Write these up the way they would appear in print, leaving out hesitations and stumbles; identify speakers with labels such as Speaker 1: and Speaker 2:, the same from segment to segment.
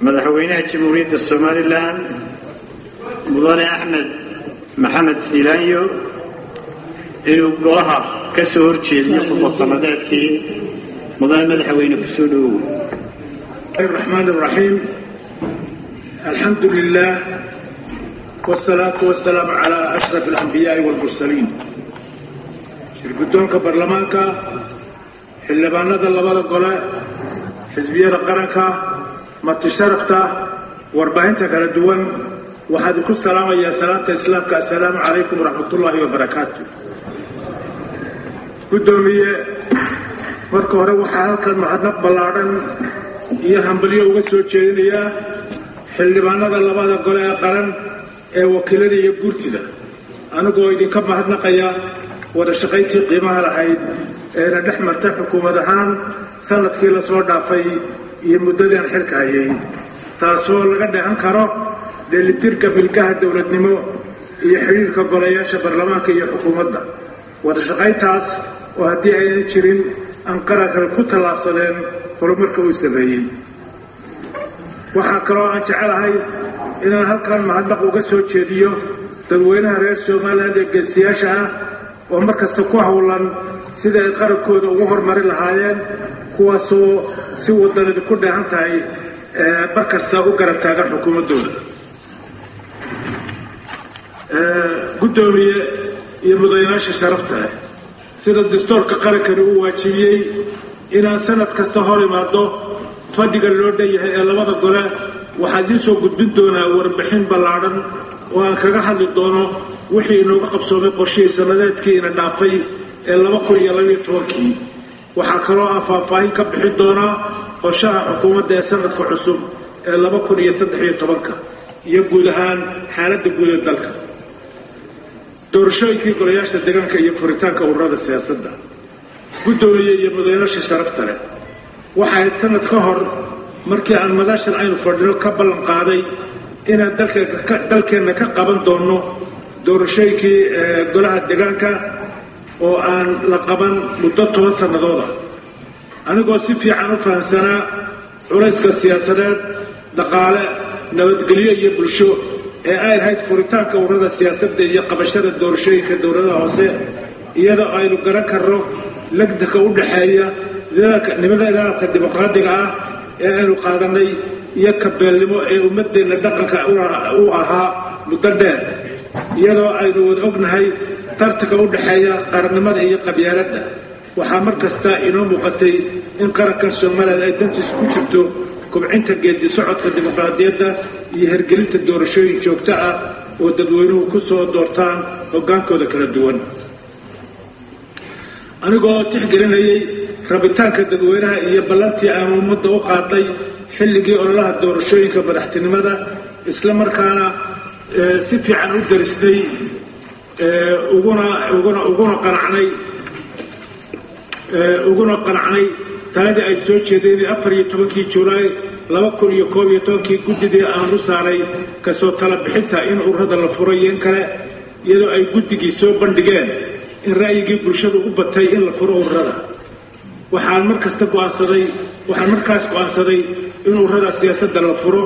Speaker 1: مدحوينها جمهورية الصوماليلان مدن أحمد محمد سيلانيو إنه قلها كسور جيدية خطوة في مدن مدحوين كسولو.
Speaker 2: الرحمن الرحيم. الحمد لله والصلاة والسلام على أشرف الأنبياء والمرسلين. شركتونك برلمانك حلبانا دلبادا قولا حزبية قرنك مرتشرفتا واربعينتا كلا دوان وحدكو السلام يا صلاة إسلامك السلام عليكم ورحمة الله وبركاته. قدومية marka hore waxa halkan mahadnaq ballaaran iyo hambalyo uga soo jeedinaya xildhibaanada labada gole ee qaran ee wakiilada iyo guurtida anagoo idinka mahadnaqaya wada shaqayntii qiimaha lahayd ee la dhex martay xukuumad ahaan sanadkii la soo dhaafay iyo muddadii aan xilka hayay taasoo laga dhahan karo dheelitirka milkaha dowladnimo iyo xiriirka golayaasha baarlamaanka iyo xukuumadda wada shaqayntaas oo haddii aynan jirin aan qaranka ku tallaabsadeen horumarka uu sameeyey. waxaa kaloo aan jecelahay inaan halkan mahadnaq uga soo jeediyo dadweynaha reer Soomaaliland ee geesiyaasha ah oo markasta ku hawlan sida ay qarankooda ugu horumari lahaayeen kuwaasoo si waddanida ku dheehan tahay markasta u garab taagan xukuumaddooda. guddoomiye iyo mudanayaasha sharafta leh sida dastuurka qarankani uu waajibiyey inaan sanad kasta hor imaado fadhiga loo dhanyahay ee labada gole waxaa idiin soo gudbin doonaa warbixin ballaaran oo aan kaga hadli doono wixii inooga qabsoomay qorshihii sanadeedkii ina dhaafay ee 2012 waxaa kaloo aan faahfaahin ka bixin doonaa qorshaha xukuumadda ee sanadka cusub ee 2013 iyo guud ahaan xaaladda guud ee dalka doorashooyinkii golayaasha deegaanka iyo furitaanka ururada siyaasadda. guddoomiye iyo mudanayaasha sharafta leh waxay sanad ka hor markii aan madaashan aynu fadhino ka ballan qaaday inaan dalkeena ka qaban doono doorashooyinkii golaha deegaanka oo aan la qaban muddo 10 sannadood ah anigoo si fiican u fahamsanaa culayska siyaasadeed dhaqaale nabadgelyo iyo bulsho ee ay ahayd furitaanka ururada siyaasadda iyo qabashada doorashooyinka dowladaha hoose iyadoo aynu garan karno lagdaka u dhaxeeya nidaamka dimuqraadiga ah ee aynu qaadanay iyo kabeelnimo ee ummaddeena dhaqanka u ahaa muddo dheer iyadoo aynu wada ognahay tartanka u dhaxeeya qarannimada iyo qabyaaladda waxaa mar kasta inoo muuqatay in qarankan Soomaaliland ay dantiisa ku jirto kobcinta geedi socodka dimuqraadiyadda iyo hirgelinta doorashooyin joogto ah oo dadweynuhu ku soo doortaan hoggaankooda kala duwan anigoo tixgelinayay rabitaanka dadweynaha iyo ballantii aan ummadda u qaaday xilligii ololaha doorashooyinka madaxtinimada isla markaana si fiican u darisnay uguna qanacnay taladii ay soo jeedeen 14 Juulaay 2011 guddidii aan u saaray kasoo tala bixinta in ururada la furay in kale iyadoo ay guddigii soo bandhigeen in ra'yigii bulshadu u batay in la furo ururada waxaan markaas go'aansaday in ururada siyaasadda la furo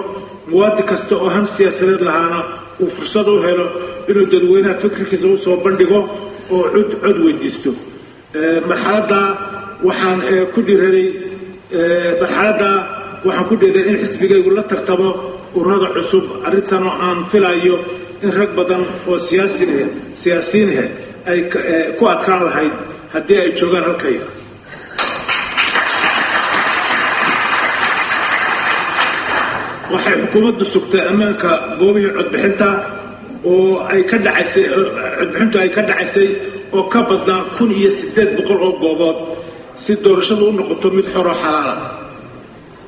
Speaker 2: muwaadin kasta oo han siyaasadeed lahaana uu fursad u helo inuu dadweynaha fikirkiisa u soo bandhigo oo cod weydiisto. marxaladda waxaan ku dhiiray in xisbigaygu la tartamo ururada cusub arrintan oo aan filayo in rag badan oo siyaasiyiin ay ku adkaan lahayd haddii ay joogaan halkayga. waxay xukuumaddu sugtay ammaanka goobihii codbixinta oo codbixintu ay ka dhacaysay oo ka badnaa 1800 oo goobood si doorashadu u noqoto mid xor oo xalaal ah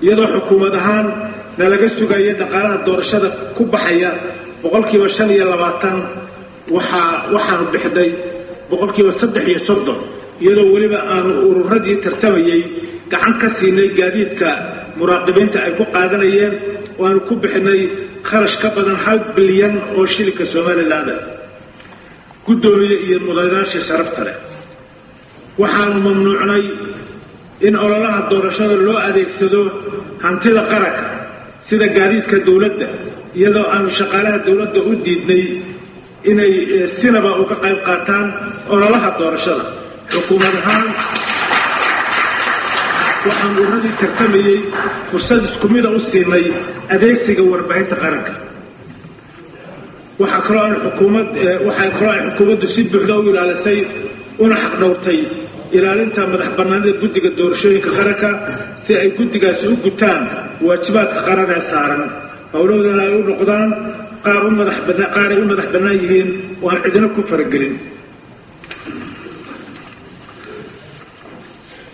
Speaker 2: iyadoo xukuumad ahaan nalaga sugaya dhaqaalaha doorashada ku baxaya 25% waxaan bixday 30% iyadoo weliba aan ururadii tartamayay gacan ka siinay gaadiidka muraaqibiinta ay ku qaadanayeen oo aan ku bixinay kharash ka badan 1 bilyan oo shilinka Soomaaliland. guddoomiye iyo mudanayaasha sharafta leh waxaan mamnuucnay in ololaha doorashada loo adeegsado hantida qaranka sida gaadiidka dawladda iyadoo aanu shaqaalaha dawladda u diidnay inay sinaba uga qayb qaataan ololaha doorashada xukuumad ahaan waxaan uradii tartamayey fursad isku mid u siinay adeegsiga warbaahinta qaranka waxaa kaloo ay xukuumaddu si buuxda u ilaalisay una xaq dhowrtay ilaalinta madax bannaanida guddiga doorashooyinka qaranka si ay guddigaasi u gutaan waajibaadka qaran ee saaran howlahoodana ay u noqdaan qaar ay u madax bannaan yihiin oo aan cidina ku faragelin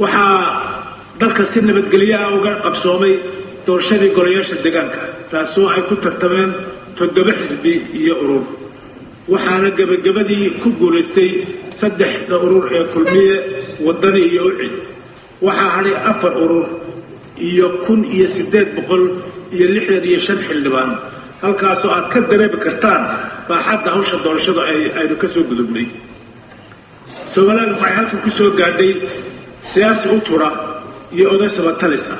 Speaker 2: waxaa dalka si nabadgelyo ah uga qabsoomay doorashadii golayaasha deegaanka taasoo ay ku tartameen 7 xisbi iyo urur waxaana gabagabadii ku guulaystay 3 urur ee kulmiye wadani iyo ucid waxaa hadhay 4 urur iyo 1865 xildhibaan halkaasoo aad ka dareemi kartaan baaxadda hawsha doorashada aynu ka soo gudubnay Soomaaliya waxay halkan ku soo gaadhay siyaasi u tura iyo oday sabatalisa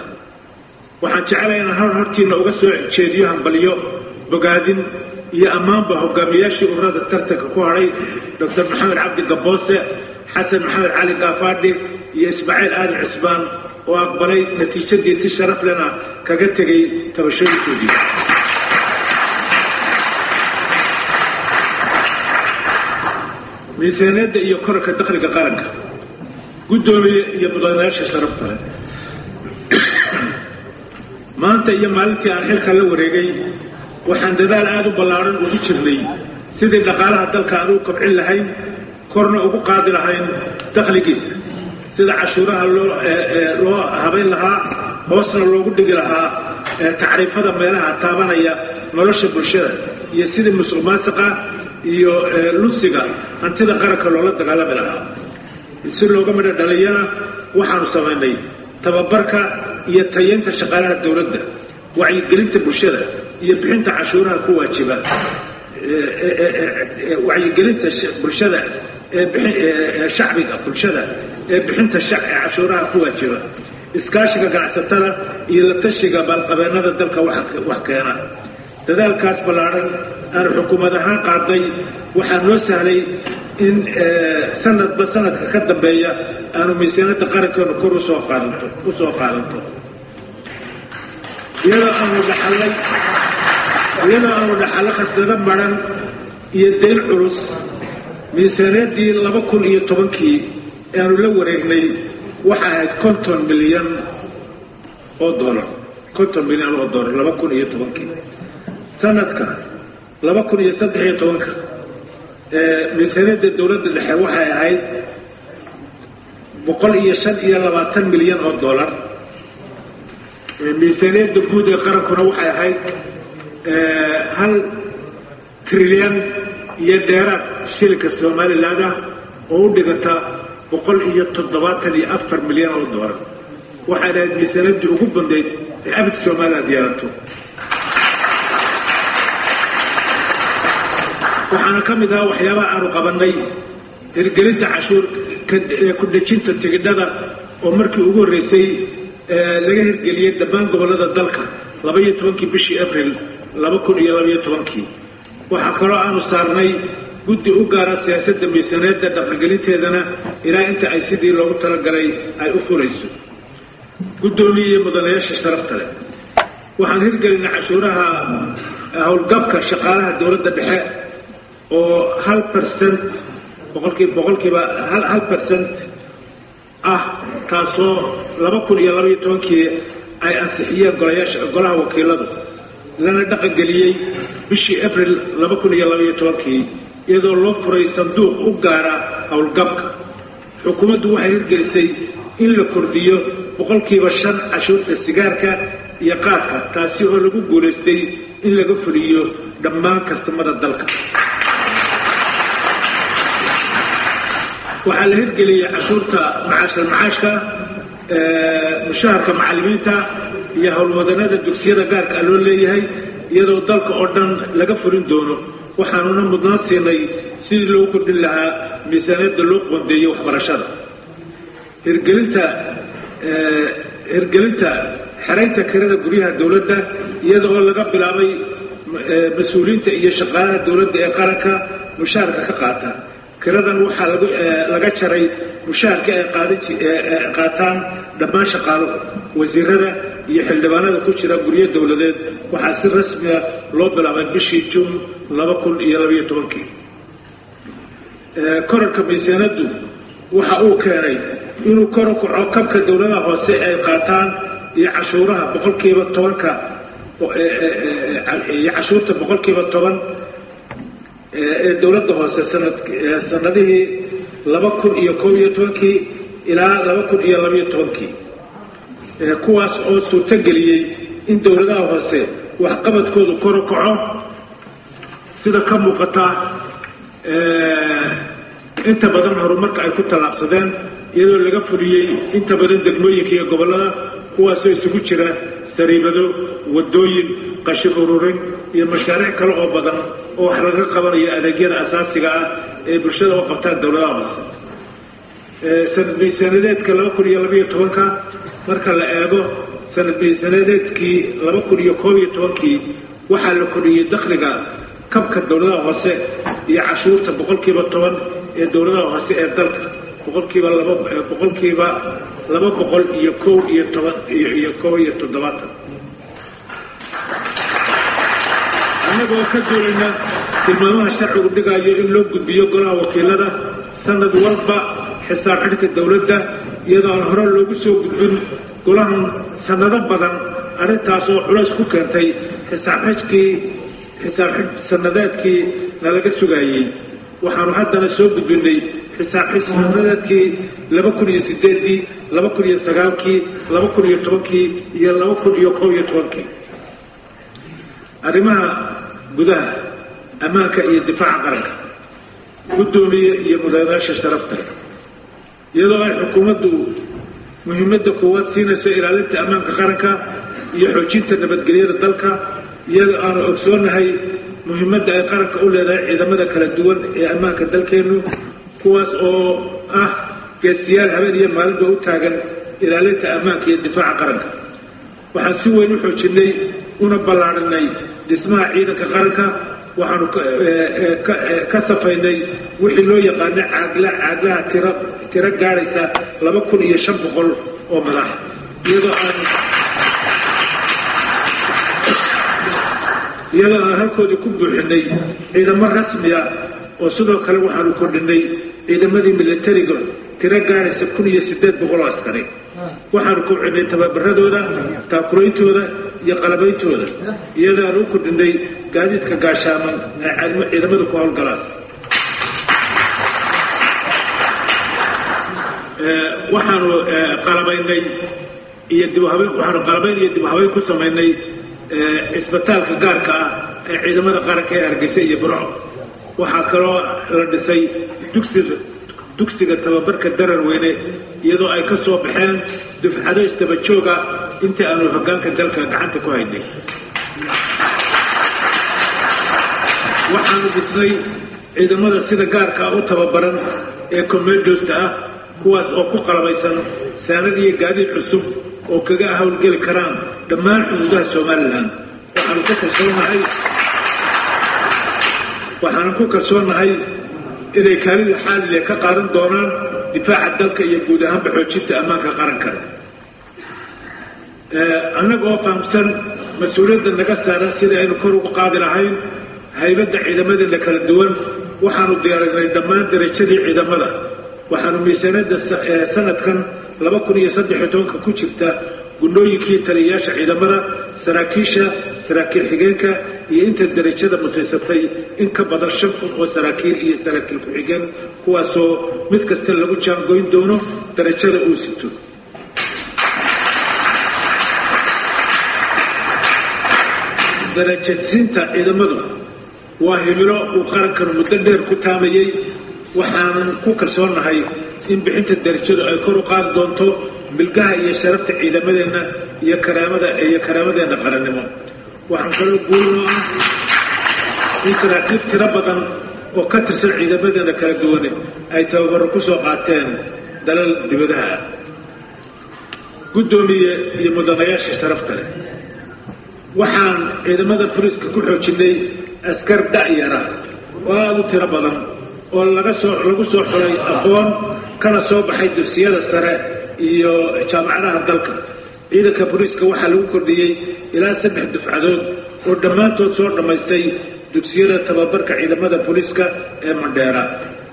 Speaker 2: waxaan jecelahay inaan hortiina uga soo jeediyo hambalyo bogaadin iyo ammaanba hogaamiyaashii ururada tartanka ku hadhay Dr. Maxamed Cabdi Gaboose Xasan Maxamed Cali Gaafadhi iyo Ismaaciil Aadan Cismaan oo aqbalay natiijadii si sharaf leh kaga tagay tabashooyinkoodii miisaaniyadda iyo kororka dakhliga qaranka gudoomiye iyo mudanayaasha sharafta leh maanta iyo maalintii aan xilka la wareegay waxaan dadaal aad u ballaaran ugu jirnay sidii dhaqaalaha dalka aan u kobcin lahayn korna ugu qaadi lahayn dakhligiisa sida cashuuraha loo habayn lahaa hoosna loogu dhigi lahaa tacriifada meelaha taabanaya nolosha bulshada iyo sidii musuqmaasuqa iyo lunsiga hantida qaranka loola dagaalami lahaa si looga midho dhaliyana waxaanu samaynay tababarka iyo tayeynta shaqaalaha dawladda wacyigelinta bulshada iyo bixinta cashuuraha ku waajiba wacyigelinta bulshada shacbiga bulshada bixinta cashuuraha ku waajiba iskaashiga ganacsatada iyo la tashiga baalqabeennada dalka wax keena dadaalkaas ballaaran aan xukuumad ahaan qaaday waxaa noo sahlay in sanadba sanadka ka dambeeya aanu miisaaniyadda qarankeenu kor u soo qaadanto iyadoo aanu dhaxallo khasnado maran iyo dayn culus miisaaniyaddii 2010kii aanu la wareegnay waxa ahayd $50 milyan oo dollar 2010kii sanadka 2013 miisaaniyadda dawladda dhexe waxay ahayd $125 milyan oo dollar miisaaniyadda guud ee qarankuna waxay ahayd 1 trilyan iyo dheeraad shilinka Soomaaliland oo u dhiganta $174 milyan oo dollar waxay ahayd miisaaniyaddii ugu bandeed ee abid Soomaaliland yeelato waxaana ka mid ah waxyaabaha aanu qabanay hirgelinta cashuur ku dejinta tigidhada oo markii ugu horreysay laga hirgeliyay dhammaan gobollada dalka 12 bishii Abriil 2012 waxaa kaloo aanu saarnay guddi u gaara siyaasadda miisaaniyadda dhaqangelinteedana ilaa inta ay sidii loogu talagalay ay u fulayso gudoomiye iyo mudanayaasha sharafta leh waxaan hirgelinay cashuuraha howlgabka shaqaalaha dawladda dhexe oo 1% boqolkiiba 1% ah taasoo 2012kii ay ansixiyeen golaha wakiiladu lana dhaqangeliyey bishii Abriil 2012kii iyadoo loo furay sanduuq u gaara howlgabka xukuumaddu waxay hirgelisay in la kordhiyo 5% cashuurta sigaarka iyo qaadka taasi oo lagu guulaystay in laga fuliyo dhammaan kastamada dalka waxaa la hirgeliyay cashuurta macaashka mushaharka macallimiinta iyo howlwadanada dugsiyada gaarka loo leeyahay iyadoo dalka oo dhan laga furin doono waxaanuna mudnaan siinay sidii loo kordhin lahaa miisaaniyadda loo qoondeeyey waxbarashada hirgelinta xaraynta kirada guryaha dawladda iyadoo laga bilaabay mas'uuliyiinta iyo shaqaalaha dawladda ee qaranka mushaharka ka qaata kiradan waxaa laga jaray mushaharka ay qaataan dhammaan shaqaaluhu wasiirada iyo xildhibaanada ku jira guryo dawladeed waxaa si rasmi ah loo bilaabay bishii Juun 2012 kororka miisaanadu waxa uu keenay inuu kor u kaco kabka dawladaha hoose ay qaataan iyo cashuuraha boqolkiiba 10 iyo cashuurta boqolkiiba 10 ee dawladda hoose sanadihii 2011 ilaa 2012 kuwaas oo suurtageliyay in dawladaha hoose wax qabadkoodu kor u kaco sida ka muuqata inta badan horumarka ay ku tallaabsadeen iyadoo laga fuliyay inta badan degmooyinka iyo gobollada kuwaasoo isugu jira sariibado wadooyin qashin ururin iyo mashaariic kale oo badan oo wax laga qabanayo adeegyada asaasiga ah ee bulshada u qabtaan dawladaha hoose sanad miisaaniyadeedka 2012 marka la eego sanad miisaaniyadeedkii 2011 waxaa la kordhiyay dakhliga kabka dawladaha hoose iyo cashuurta boqolkiiba 10 ee dawladaha hoose ee dalka boqolkiiba 211 annagoo ka duulayna tilmaamaha sharcigu dhigayo in loo gudbiyo golaha wakiilada sanad walba xisaab xidhka dawladda iyadoo aan hore loogu soo gudbin golahan sanado badan arrintaas oo culays ku keentay xisaab sanadeedkii nalaga sugayay waxaanu haddana soo gudbinay xisaab sanadeedkii 2008 2009 2010 iyo 2011 arrimaha gudaha ammaanka iyo difaaca qaranka gudoomiye iyo mudanaasha sharafta iyadoo ay xukuumaddu muhiimadda koowaad siinayso ilaalinta ammaanka qaranka iyo xoojinta nabadgelyada dalka iyadoo aanu ogsoonahay muhiimadda ay qaranka u leedahay ciidamada kala duwan ee ammaanka dalkeenu kuwaas oo ah geesiyaal habeen iyo maalinba u taagan ilaalinta ammaanka iyo difaaca qaranka waxaan si weyn u xoojinay una ballaarinay dhismaha ciidanka qaranka waxaanu ka safaynay wixii loo yaqaanay caaglaha tiro gaaraysa 2500 oo madax iyadoo aan halkoodii ku buuxinay ciidamo rasmi ah oo sidoo kale waxaanu kordhinay ciidamadii militariga tiro gaaraysa 1800 askari waxaanu kobcinay tababaradooda taakuraintooda iyo qalabeyntooda iyadoo aan u kordhinay gaadiidka gaashaaman ee ciidamada ku howlgalaan waxaanu qalabaynay iyo dib u habeyn ku samaynay isbitaalka gaarka ah ee ciidamada qaranka ee Hargeysa iyo Burco waxaa kaloo la dhisay dugsiga tababarka darar weyne iyadoo ay ka soo baxeen dufcado istaba jooga intii aanu hoggaanka dalka gacanta ku haynay waxaanu dhisnay ciidamada sida gaarka u tababaran ee commandosta ah kuwaas oo ku qalabaysan saanad iyo gaadiid cusub oo kaga hawlgeli karaan dhammaan xuduudaha Soomaaliland waxaanu ku kalsoonahay inay kaalin xaalli ka qaadan doonaan difaaca dalka iyo guud ahaan xoojinta ammaanka qaranka annagoo fahamsan mas'uuliyadda naga saaran sida aynu kor ugu qaadi lahayn haybadda ciidamada kala duwan waxaanu diyaarinay dhammaan darajadii ciidamada waxaanu miisaaniyadda sanadkan 2013 ku jirta gudooyinkii taliyayaasha ciidamada saraakiil xigeenka iyo inta darajada mutaysatay in ka badan 5,000 oo saraakiil iyo saraakiil ku xigeen kuwaasoo mid kasta lagu jaangoyn doono darajada uu sito darajadsiinta ciidamadu waa himilo uu qarankan muddo dheer ku taamayay waxaan ku kalsoonahay in bixinta darajadu ay kor u qaadi doonto bilgaha iyo sharafta ciidamadeena iyo karaamadeenna qarannimo waxaan kaloo guulno ah in saraakiil tiro badan oo ka tirsan ciidamadeena kala duwan ay tababaro ku soo qaateen dalal dibadaha gudoomiye iyo mudanayaasha sharafta leh waxaan ciidamada booliiska ku xoojinay askar da'yara oo aad u tiro badan oo lagu soo xulay aqoon kana soo baxay dugsiyada sare iyo jaamacadaha dalka ciidanka booliiska waxaa lagu kordhiyey ilaa 3 dufcadood oo dhammaantood soo dhammaystay dugsiyada tababarka ciidamada booliiska ee Mandheera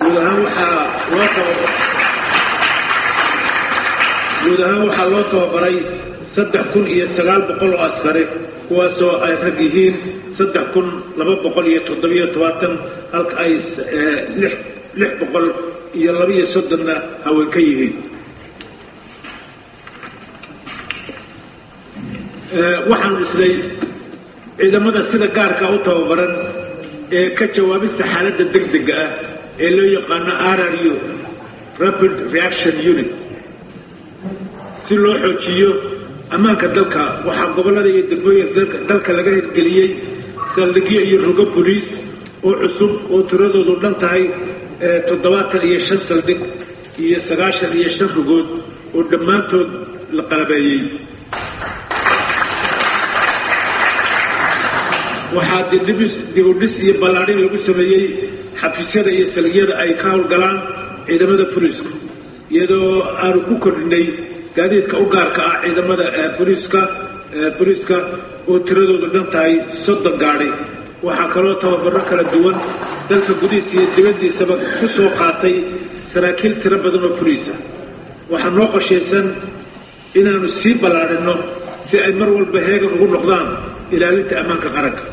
Speaker 2: guud ahaan waxaa loo tababaray 3,900 oo askari kuwaasoo ay rag yihiin 3,217 halka ay 632 haween ka yihiin waxaan dhisnay ciidamada sida gaarka u tababaran ee ka jawaabista xaaladda degdega ah ee loo yaqaano RRU Rapid Reaction Unit si loo xoojiyo ammaanka dalka waxaa gobolada iyo degmooyinka dalka laga hirgeliyey saldhigyo iyo rugo booliis oo cusub oo tiradoodu dhan tahay 75 saldhig iyo 95 rugood oo dhammaantood la qalabeeyey waxaa dib-u-dhis iyo ballaarin lagu sameeyey xafiisyada iyo saldhigyada ay ka howlgalaan ciidamada booliiska iyadoo aanu ku kordhinay gaadiidka u gaarka ah ciidamada booliiska oo tiradoodu dhan tahay 30 gaari waxaa kaloo tababaro kala duwan dalka gudihiisa iyo dibaddiisaba ku soo qaatay saraakiil tiro badan oo booliisa waxaa noo qorshaysan inaanu sii ballaarino si ay mar walba heegan ugu noqdaan ilaalinta ammaanka qaranka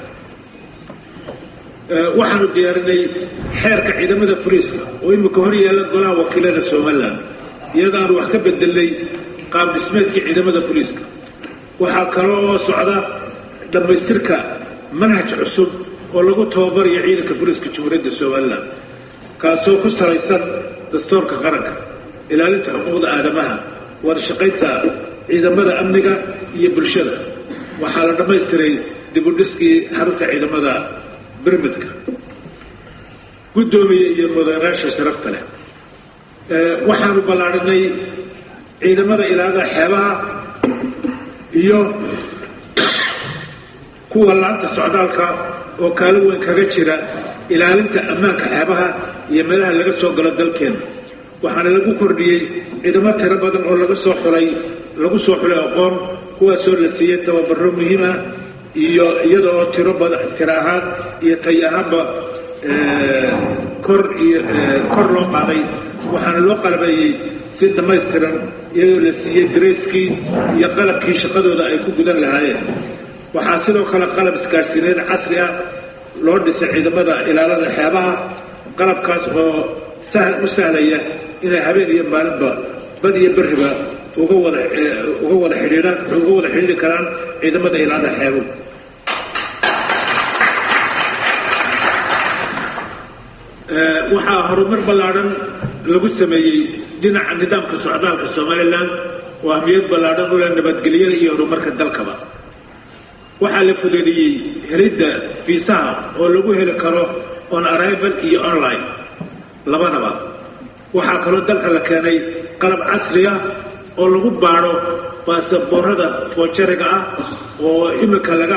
Speaker 2: waxaanu diyaarinay xeerka ciidamada booliiska oo imika hor yaalla golaha wakiilada Soomaaliland iyadaanu wax ka bedelnay qaab dhismeedkii ciidamada booliiska waxaa kaloo socda dhammaystirka manhaj cusub oo lagu tababarayo ciidanka booliiska Jamhuuriyadda Soomaaliland kaasoo ku salaysan dastuurka qaranka ilaalinta xuquuqda aadamaha wada shaqaynta ciidamada amniga iyo bulshada waxaa la dhammaystiray dib-u-dhiskii xarunta ciidamada برمتك قدومي مديراشة شرفت له وحانو بلارني إذا ماذا إلى هذا حيبها كوه الله أنت سعدالك وكالوين كغتشرة إلى أنت أمامك حيبها يملها لغسو قلد الكين وحانا لغو كرديي إذا ما تربضا أو لغسو حلي أقوم هو سور لسيئة وبرو مهمة iyadoo tiro ahaan iyo tay ahaanba kor loo qaaday waxaana loo qalabeeyey si dhammaystiran iyadoo la siiyey dareyskii iyo qalabkii shaqadooda ay ku gudan lahaayeen waxaa sidoo kale qalab isgaarsiineed casri ah loo dhisay ciidamada ilaalada xeebaha qalabkaas oo u sahlaya inay habeen iyo maalinba bad iyo beriba uga wada xidhiidhi karaan ciidamada ilaalada xeebuhu waxaa horumar ballaaran lagu sameeyey dhinaca nidaamka socdaalka Soomaaliland oo ahmiyad ballaaran u leh nabadgelyada iyo horumarka dalkaba waxaa la fududeeyey helidda fiisaha oo lagu heli karo on arrival iyo online labadaba waxaa kaloo dalka la keenay qalab casri ah oo lagu baaro baasaboorada foojariga ah oo imika laga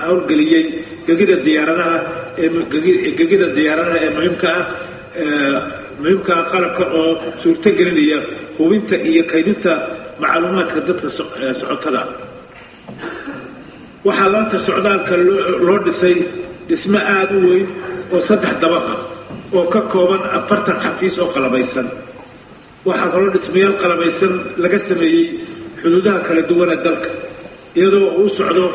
Speaker 2: hawlgeliyey gegida diyaaradaha ee muhiimka ah qalabka oo suurto gelinaya hubinta iyo kaydinta macluumaadka dadka socotada waxaa laanta socdaalka loo dhisay dhismo aad u weyn oo 3 dabaq ah oo ka kooban 40 xafiis oo qalabaysan waxaa kaloo dhismayaal qalabaysan laga sameeyey xuduudaha kala duwan ee dalka iyadoo uu socdo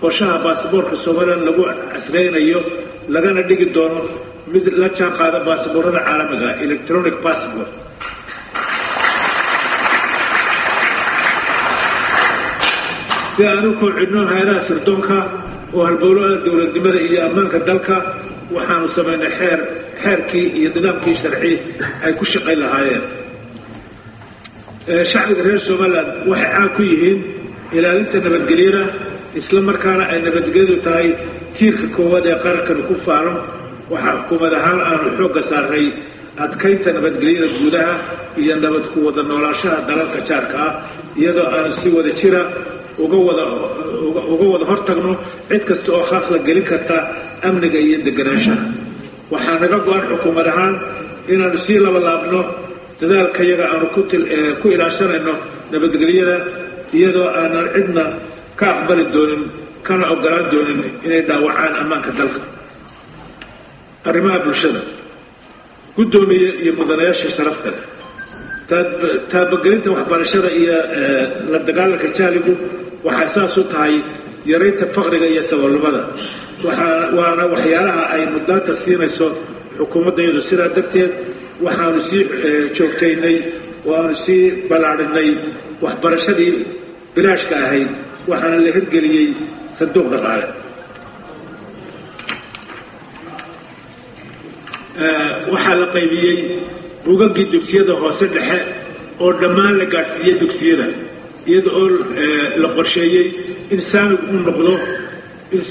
Speaker 2: qorshaha baasaboorka Soomaaliland lagu casreynayo lagana dhigi doono mid la jaan qaada baasaboorada caalamiga electronic passport si aanu ku cidno hay'adaha sirdoonka oo halbowlada dowladnimada iyo ammaanka dalka waxaanu sameynay xeerkii iyo nidaamkii sharci ay ku shaqayn lahaayeen shacbiga reer Soomaaliland waxay caan ku yihiin ilaalinta nabadgelyada isla markaana ay nabadgelyadu tahay tiirka koowaad ee qaranka ku faaran waxa xukuumad ahaan aanu xoogga saaray adkaynta nabadgelyada gudaha iyo nabad ku wada noolaanshaha dalalka jaarka ah iyadoo aan si wada jira uga wada hortagno cid kasta oo khalkhal gelin karta amniga iyo deganaanshaha waxaa naga go-an xukuumad ahaan inaanu sii labalaabno dadaalka iyaga aanu ku ilaashanayno nabadgelyada iyadoo aanan cidna ka aqbali doonin kana ogolaan doonin inay dhaawacaan ammaanka dalka arrimaha bulshada guddoomiye iyo mudanayaasha sharafta leh taabagelinta waxbarashada iyo la dagaalanka jahligu waxay saas u tahay yaraynta faqriga iyo saboolnimada waana waxyaalaha ay mudnaanta siinayso xukuumaddayadu sidaa darteed waxaanu sii joogtaynay waanu sii ballaadhinay waxbarashadii bilaashka ahayd waxaana la hirgeliyey sanduuq dhaqaale waxaa la qaybiyey buugaggii dugsiyada hoose dhexe oo dhammaan la gaadhsiiyey dugsiyada iyada oo la qorsheeyey in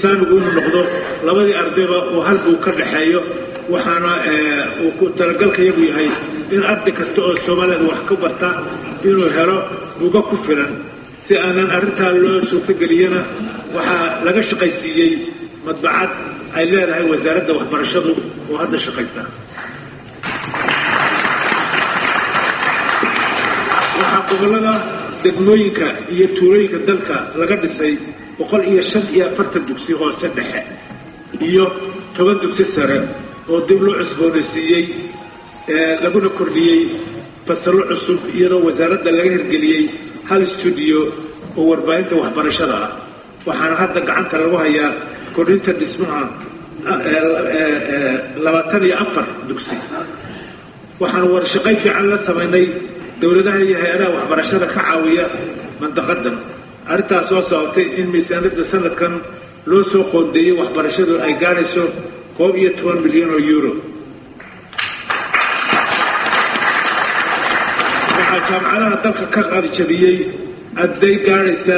Speaker 2: saamigu uu noqdo labadii ardayba uu hal buug ka dhaxeeyo waxaana uu ku talagalka iyagu yahay in arday kasta oo Soomaaliyeed wax ka barta inuu helo buuga ku filan si aanan arrintaa loo suurtageliyana waxaa laga shaqaysiiyey madbacad ay leedahay wasaaradda waxbarashadu oo hadda shaqaysa waxaa gobollada degmooyinka iyo tuulooyinka dalka laga dhisay 145 dugsi hoose dhexe iyo 10 dugsi sare oo dib loo cusboonaysiiyey laguna kordhiyey fasallo cusub iyadoo wasaaradda laga hirgeliyey hal studio oo warbaahinta waxbarashada ah waxaana hadda gacanta lagu hayaa kordhinta dhismaha 24 dugsi waxaan warshaqay fiican la sameynay dowladaha iyo hay'adaha waxbarashada ka caawiya mandaqadan arrintaas oo sababtay in miisaaniyadda sanadkan loo soo qoondeeyey waxbarashadu ay gaarayso 12 milyan oo euro waxaa jaamacadaha dalka ka qalijabiyey arday gaaraysa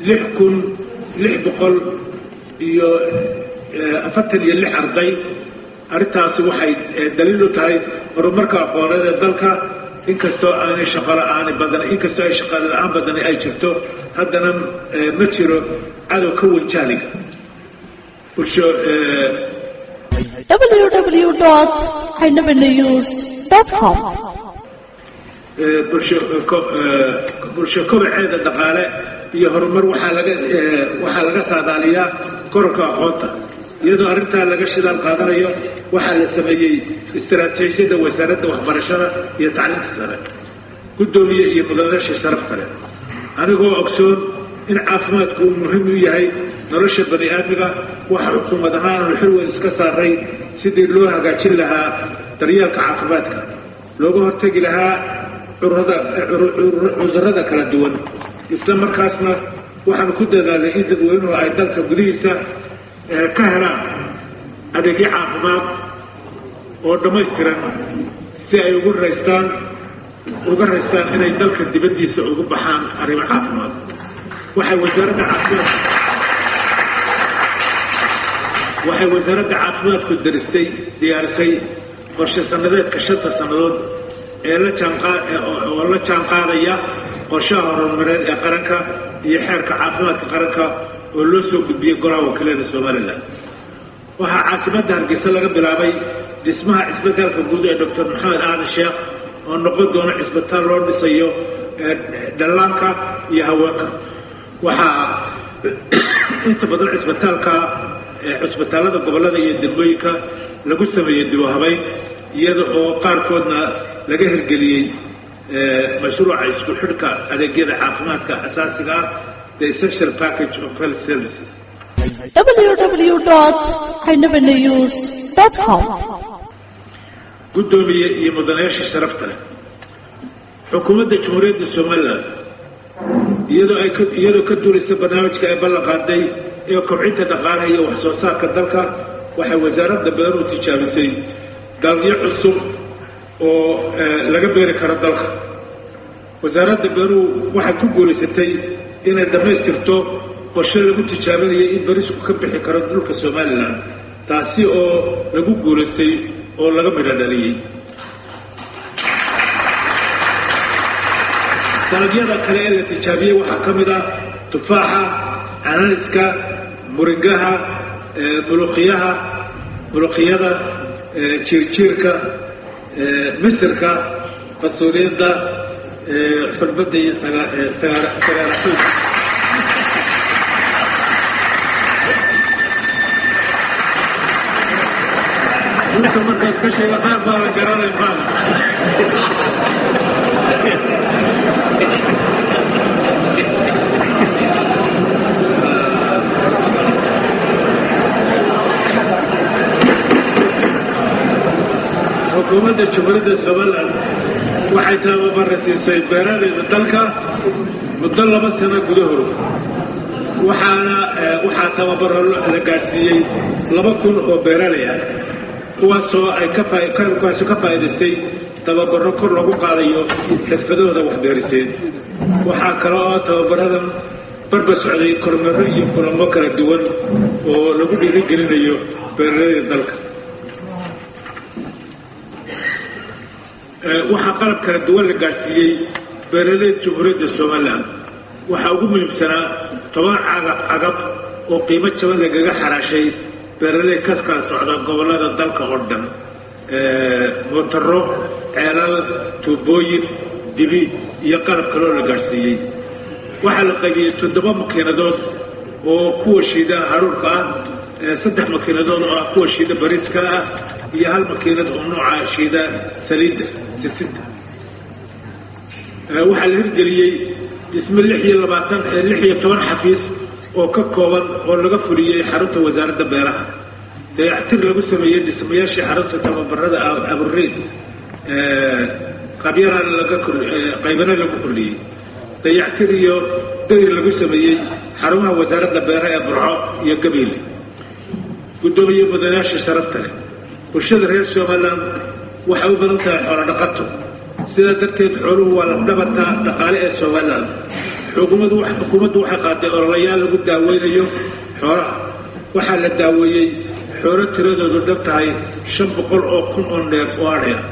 Speaker 2: 6,646 arday arrintaasi waxay daliil u tahay horumarka aqooneed ee dalka inkastoo aanay shaqo la'aan badan inkastoo ay shaqo la'aan badan ay jirto haddana ma jiro cadow ka weyn jahliga
Speaker 3: www.inabanews.com
Speaker 2: bulsho kobaceeda dhaqaale iyo horumar waxaa laga saadaaliyaa kororka aqoonta iyadoo arrintaa laga shidaal qaadanayo waxaa la sameeyey istiraatiijiyadda wasaaradda waxbarashada iyo tacliinta sare guddoomiye iyo mudanayaasha sharafta leh anigoo ogsoon in caafimaadku uu muhiim u yahay nolosha bani aadmiga waxa xukuumad ahaan xil weyn iska saaray sidii loo hagaajin lahaa daryeelka caafimaadka looga hortagi lahaa cudurrada kala duwan isla markaasna waxaan ku dadaalay in dadweynuhu ay dalka gudihiisa ka helaan adeegyo caafimaad oo dhammaystiran si ay uga raystaan inay dalka dibaddiisa ugu baxaan arrimo caafimaad waxay wasaaradda caafimaadku diyaarisay qorshe sanadeedka 5 sannadood ee la jaanqaadaya qorshaha horumareed ee qaranka iyo xeerka caafimaadka qaranka oo loo soo gudbiyey golaha wakiilada Soomaaliland waxaa caasimadda Hargeysa laga bilaabay dhismaha isbitaalka guud ee Dr. Maxamed Aadan Sheekh oo noqon doona isbitaal loo dhisayo dhallaanka iyo haweenka waxaa inta badan isbitaalada gobollada iyo degmooyinka lagu sameeyey dib u habayn iyada oo qaarkoodna laga hirgeliyey mashruuca isku xidhka adeegyada caafimaadka asaasiga ah the essential package of health services
Speaker 3: www.inabanews.com
Speaker 2: guddoomiye iyo mudanayaasha sharafta leh xukuumadda jamhuuriyadda Soomaaliland iyadoo ka duulisa barnaamijka ay ballan qaaday ee kobcinta dhaqaalaha iyo wax soo saarka dalka waxay wasaaradda beeruhu tijaabisay dalagyo cusub oo laga beeri karo dalka wasaaradda beeruhu waxay ku guulaysatay inay dhammaystirto qorshe lagu tijaabinayo in bariisku ka bixi karo dhulka Soomaaliland taasi oo lagu guulaystay oo laga midho dhaliyey dalagyada kale ee la tijaabiyey waxaa ka mid ah tufaaxa, cananiska, muringaha, muluqyada, jiirjiirka, misirka, fasuliyada, xulbada iyo sagaaraxuud. inta markaad ka sheega qaar baa la garanay maana xukuumadda Jamhuuriyadda Soomaaliland waxay tababar siisay beeralayda dalka muddo 2 sano gudahood waxaa tababar la gaarsiiyey 2,000 oo beeralay ah kuwaasoo ay ka faa'iidaystay tababaro kor lagu qaadayo xirfadooda waxbeeriseed. waxaa kale oo tababaradan barbar socday kormeero iyo kulamo kala duwan oo lagu dhiirigelinayo beeralayda dalka. waxaa qalab kala duwan la gaarsiiyey beeralayda Jamhuuriyadda Soomaaliland. waxaa ugu muhiimsanaa 10 cagab oo qiimo jaban lagaga xaraashay beeralay ka kala socda gobollada dalka oo dhan. mootaro, ceelal, tuubooyin, dibi iyo qalab kaloo la gaarsiiyey. waxaa la qaybiyey 7 makiinadood oo kuwa shiida haruurka ah, 3 makiinadood oo kuwa shiida bariiska ah iyo 1 makiinad oo nooca shiida saliidda sisinta. waxaa la hirgeliyey dhisme 16 xafiis oo ka kooban oo laga fuliyey xarunta wasaaradda beeraha. dayactir lagu sameeyey dhismayaashii xarunta tababarada abuuriin qaybana lagu kordhiyey. dayactir iyo dayr lagu sameeyey xarumaha wasaaradda beeraha ee Burco iyo Gabiil. gudoomiye mudanayaasha sharafta leh bulshada reer Soomaaliland waxay u badan tahay xoolo dhaqato. sidaa darteed xooluhu waa lafdhabarta dhaqaale ee Soomaaliland. xukuumaddu waxay qaaday ololayaal lagu daaweynayo xoolaha. waxaa la daaweeyey xoolo tiradoodu dhan tahay 500 oo kun oo neef oo adhi ah.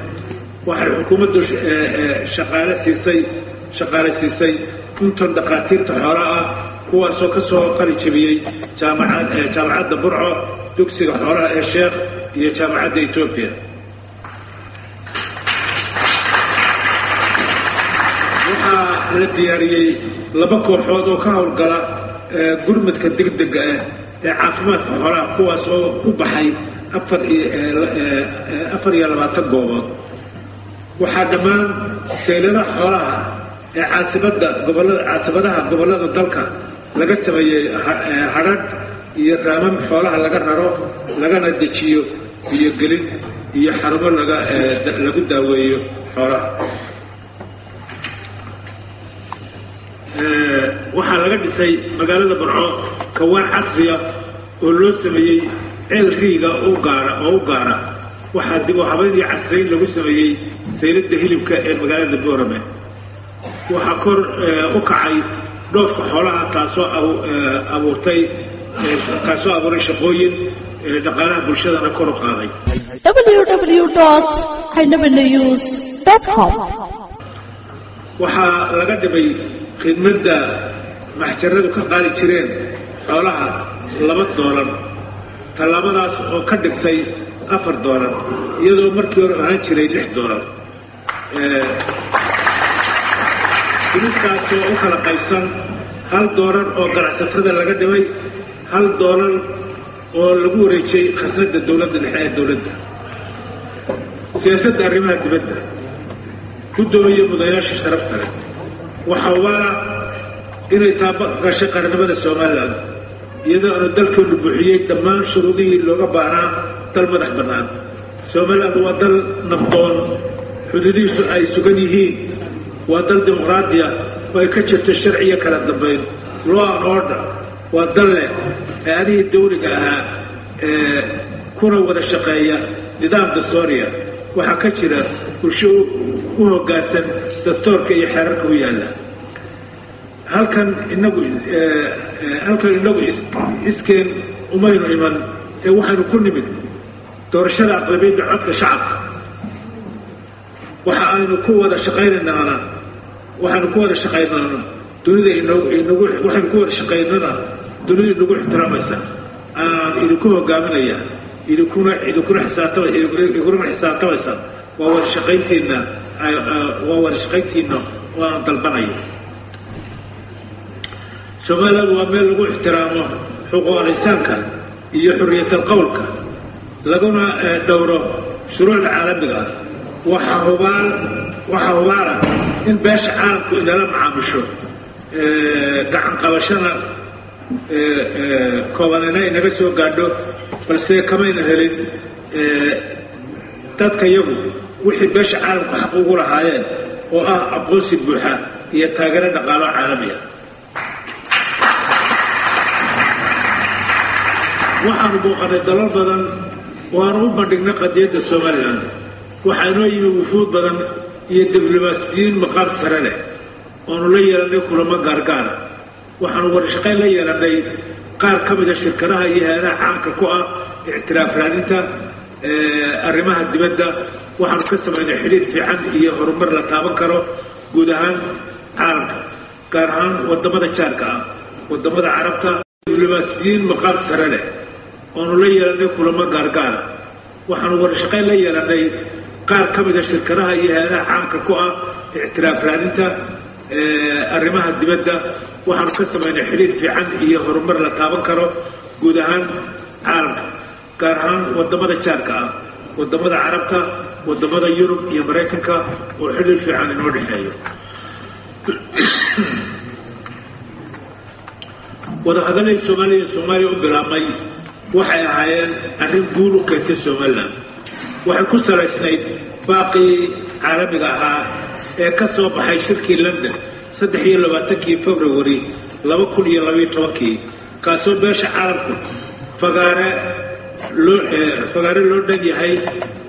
Speaker 2: waxay xukuumaddu shaqaale siisay 50 dhaqaatiirta xoolaha ah kuwaasoo ka soo qalin jabiyey jaamacadda Burco, dugsiga xoolaha ee Sheekh iyo jaamacadda Ethiopia. waxaa la diyaariyey 2 kooxood oo ka howlgala gurmadka degdega ah ee caafimaadka xoolaha kuwaas oo u baxay 24 goobood. waxaa dhammaan seyladaha xoolaha ee caasimadaha gobollada dalka laga sameeyey hadhadh iyo raamam xoolaha laga raro lagana dejiyo iyo gelin iyo xarumo lagu daaweeyo xoolaha. waxaa laga dhisay magaalada Burco kawaan casriya oo loo sameeyey ceel riiga oo u gaara. waxaa dib u habayn iyo casriyeyn lagu sameeyey sayladda hilibka ee magaalada Boorame. waxaa kor u kacay dhoofka xoolaha taasoo abuuray shaqooyin dhaqaalaha bulshadana kor u qaaday. www.inabanews.com waxaa laga dhibay khidmadda maxjaradu ka qaali jireen xoolaha $2. tallaabadaas oo ka dhigtay $4 iyadoo markii hore ahaan jiray $6. dimiskaasoo u kala qaybsan $1 oo ganacsatada laga dhimay, $1 oo lagu wareejiyey khasnadda dowladda dhexe ee dowladda. siyaasadda arrimaha dibadda gudoomiye mudanayaasha sharafta leh waxaa waala inay gashay qarannimada Soomaaliland iyadoo aanu dalkeenu buuxiyey dhammaan shuruudihii looga baahnaa dal madax bannaan. Soomaaliland waa dal nabdoon, xuduudihiisu ay sugan yihiin, waa dal dimuqraadi ah oo ay ka jirto sharci iyo kala dambayn, law and order. waa dal leh hay'adihii dawliga ahaa kuna wada shaqeeya nidaam dastuuriya. waxaa ka jira bulsho u hoggaansan dastuurka iyo xeerarka u yaalla. halkan inagu iskeen umaynu iman ee waxaanu ku nimid doorashada aqlabiyadda codka shacabka. waxa aynu ku wada shaqaynaynaa waxaan ku wada shaqaynaa dunida inagu waxaan ku wada shaqaynaa dunida inagu ixtiraamaysa aan idinku hogaaminaya idinku xisaabtamaysa waa wada shaqayntiina waan dalbanayo Soomaaliya waa meel lagu ixtiraamo xuquuqda insaanka iyo xorriyadda qowlka laguna dhowro shuruucda caalamiga waxa hubaala in beesha caalamku inala macaamisho gacan qabashana koobanina inaga soo gaadho balse kamayna helin dadka iyagu wixii beesha caalamku xaq ugu lahaayeen oo ah aqoonsi buuxa iyo taageero dhaqaale caalami ah waxaanu booqanay dalal badan waanu u bandhignay qadiyadda Soomaaliland waxaanoo yimi wufuud badan iyo diblomaasiyiin maqaam sare leh oonu la yeelanay kulamo gaargaara waxaanu wada shaqayn la yeelanay qaar ka mid ah shirkadaha iyo hay'adaha caamka ku ah ictiraaf raadinta arrimaha dibadda waxaanu ka samaynay xiriir fiican iyo horumar la taaban karo guud ahaan caalamka gaar ahaan wadamada jaarka ah wadamada carabta diblomaasiyiin maqaam sare leh oonu la yeelanay kulamo gaargaara waxaanu wada shaqayn la yeelanay qaar ka mid ah shirkadaha iyo hay'adaha caamka ku ah ictiraaf raadinta arrimaha dibadda waxaanu ka samaynay xiriir fiican iyo horumar la taaban karo guud ahaan caalamka gaar ahaan wadamada jaarka ah wadamada carabta wadamada Yurub iyo Mareykanka oo xiriir fiican inoo dhexeeyo wada hadalay Soomaaliya u bilaabmay waxay ahaayeen arrin guul u keentay Soomaaliland waxay ku salaysnayd baaqi caalamiga ahaa ee ka soo baxay shirkii London 23 February 2012 kaasoo beesha caalamku fagaare loo dhan yahay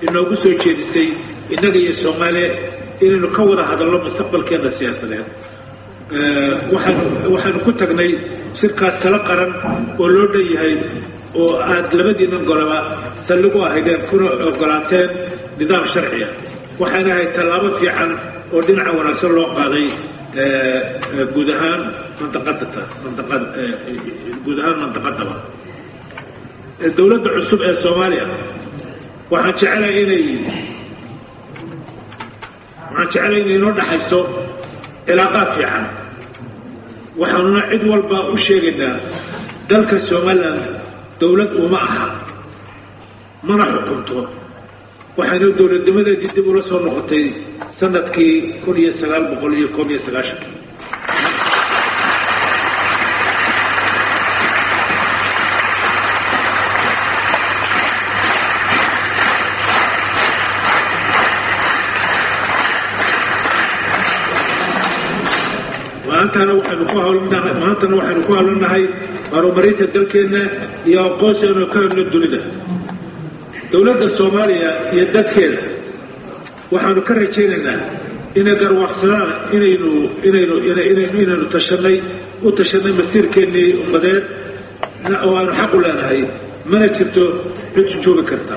Speaker 2: inoogu soo jeedisay innaga iyo Soomaaliya inaynu ka wada hadalno mustaqbalkeena siyaasadeed waxaanu ku tagnay shirkaas kala qaran oo loo dhan yahay oo aad labadiina golaba saldhigu ahaydeen kuna ogolaateen nidaam sharci ah waxaana ahayd tallaabo fiican oo dhinaca wanaagsan loo qaaday guud ahaan mantaqadaba dowladda cusub ee Soomaaliya waxaan jecelahay inay inoo dhaxayso cilaaqaad fiican waxaanuna cid walba u sheegaynaa dalka Soomaaliland dowlad uma aha mana xukunto waxaanu dowladnimadeedii dib ula soo noqotay sanadkii 1991 maantana waxaanu ku hawlanahay horumarinta dalkeena iyo aqoonsiga ka helno dunida dowladda Soomaaliya iyo dadkeeda waxaanu ka rajaynaynaa inay garwaaqsadaan inaynu tashanay masiirkeennii ummadeed oo aanu xaq u leenahay mana jirto cid joogi karta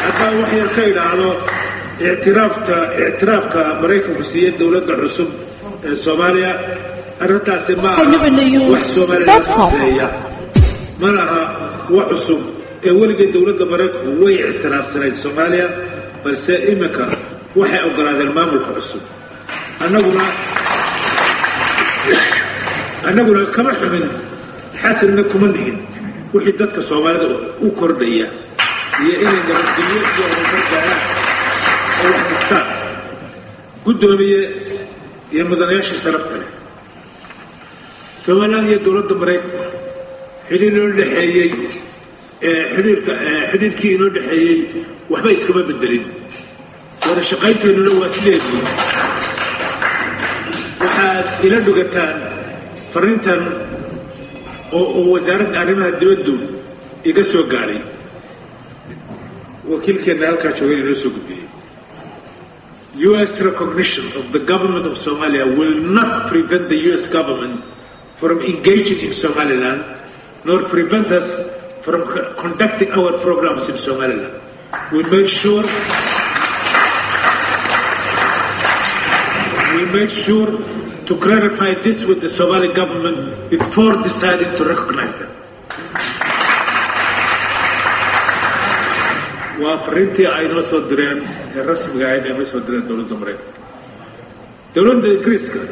Speaker 2: haddaan wax yar ka idhaahdo ictiraafka Maraykanku siiyey dowladda cusub ee Soomaaliya arrintaasi ma aha wax Soomaaliya sameeya mana aha wax cusub ee weligeed dowladda Maraykanku way ictiraafsanayd Soomaaliya balse iminka waxay ogolaadeen maamulka cusub annaguna kama xumin xasilna kuma nihin wixii dadka Soomaalida u kordhaya iyo inay nabadgelyo iyo horumar gaaraan oo wax dhigtaan guddoomiye iyo mudanayaasha sharafta leh Soomaaliland iyo dowladda Maraykanka xiriirkii inoo dhexeeyey waxba iskama bedelin wada shaqaynteennuna waa sideedii waxaad ila dhugataan fariintan oo wasaaradda arrimaha dibaddu iga soo gaadhay wakiilkeena halkaa joogay inoo soo gudbiyey U.S. recognition of the government of Somalia will not prevent the U.S. government from engaging in Somaliland, nor prevent us from conducting our programs in Somaliland. We made sure to clarify this with the Somali government before deciding to recognize them. وفرنتي أي نص درين الرسم قاعد يمسوا درين دولة زمرين دولة الإنجليز كده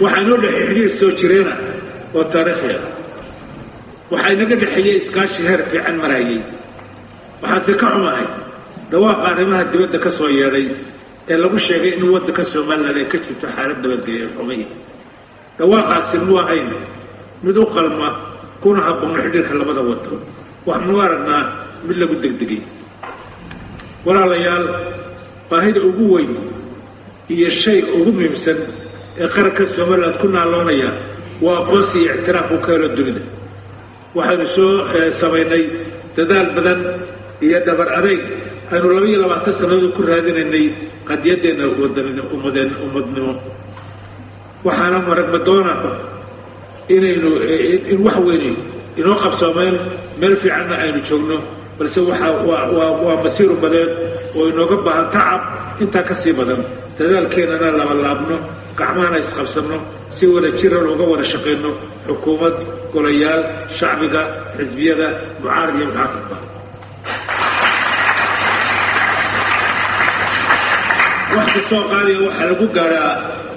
Speaker 2: وحنقول حقيقة سوتشرينا والتاريخية وحنقول حقيقة إسكاش هير في عن مرايي وحسكعوا معي دواقع رمها الدولة كسوية لي إلا مش شيء إنه ود كسر مال لي كتب تحارب دولة الحمية دواقع سنوا عين ندوق الماء كون حبوا نحدث هلا بدأ وده وحنوارنا من اللي بدك دقيق ولا ليال فهيدا أبوي هي الشيء أهم يمسن قرك السماء كنا علونيا وقصي اعتراف وكالة الدنيا وحن سو سميني تدال بدن هي دبر علي أنو لبي لما تسنى كل هذين إني قد يدنا ودنا أمدنا وحنا مرق بدونا إن وحويني إن وقف سومال ملفي عنا أين شغله بس ومسير بدن ونوقفها تعب أنت كسي بدن تدال كيننا لما لابنه كعمانا يسقبسنه سوى الجيران وقوى الشقينه حكومة كوليال شعبية حزبية معارض يمتعقبها واحد السوق قالي وحلقوا قال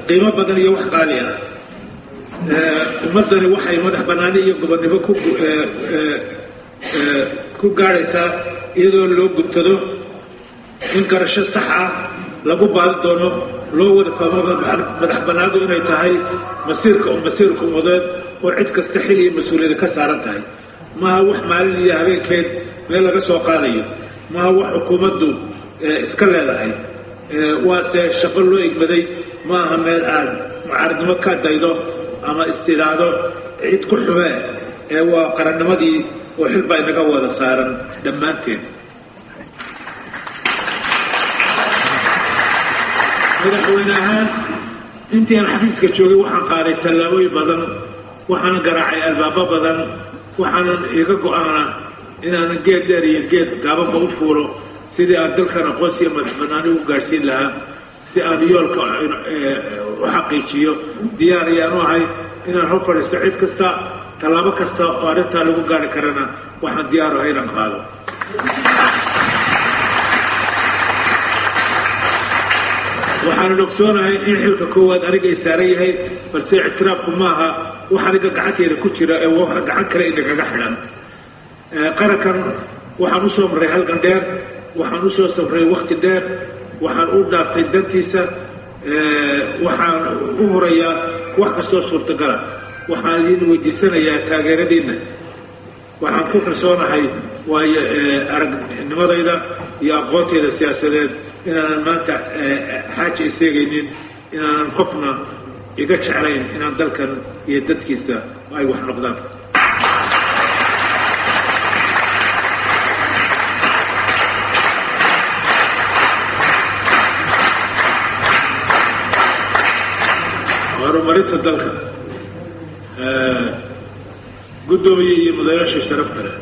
Speaker 2: قيمة بدنية وح قالية ومدني وحي مدح بنانية قبل كو قارسة إذا لو قلت له إن كرش الصحة لقوا بعض دونه لو ودفعوا مدح بنادو إنه يتهاي مسيركم وضد وعدك استحيلي مسؤولية كسارتها ما هو حمالي يا هبين كيد ميلا بسوق قالية ما هو حكومته اسكالة لهاي واسه شغل له إقبادي ما هم الآن معارض مكة دايدو أما استدادو عيد كحوة وقرن مدي وحلبا إنقوة صارا دمانتين مدحويناها انتي أنا حفيزك تشوغي وحن قاري تلاوي بدن وحن قراعي البابا بدن وحن يقاقو أنا إن أنا قيد داري قيد قابا بغفورو سيدي أدلكنا قوسي مدفناني وقارسين لها سي أنيولك وحقيقيو دياري أنوعي إن الحفر يستعيد كستا طلابة كستا وارثها لغو قاري كرنا وحن ديارو هينا قالوا waxaan ogsoonahay in xilka koowaad aniga isaareeyahay balse ictiraafku maaha wax aniga gacanteeda ku jira ee waxa gacan kale inaga xidhan qarankan waxaan u soo maray halkan dheer waxaan u soo safray waqti dheer waxaan u dhaaftay dantiisa waxaan u horeeyaa wax kastoo suurtagal ah waxaan idin weydiisanayaa taageeradiina waxaan ku kalsoonahay waayo aragnimadayda iyo aqoontayda siyaasadeed inaanan maanta xaaja iseegaynin inaanan qofna iga jeclayn inaan dalkan iyo dadkiisa ay wax noqdaan horumarinta dalka gudoomiye iyo madaxweynaha sharafta leh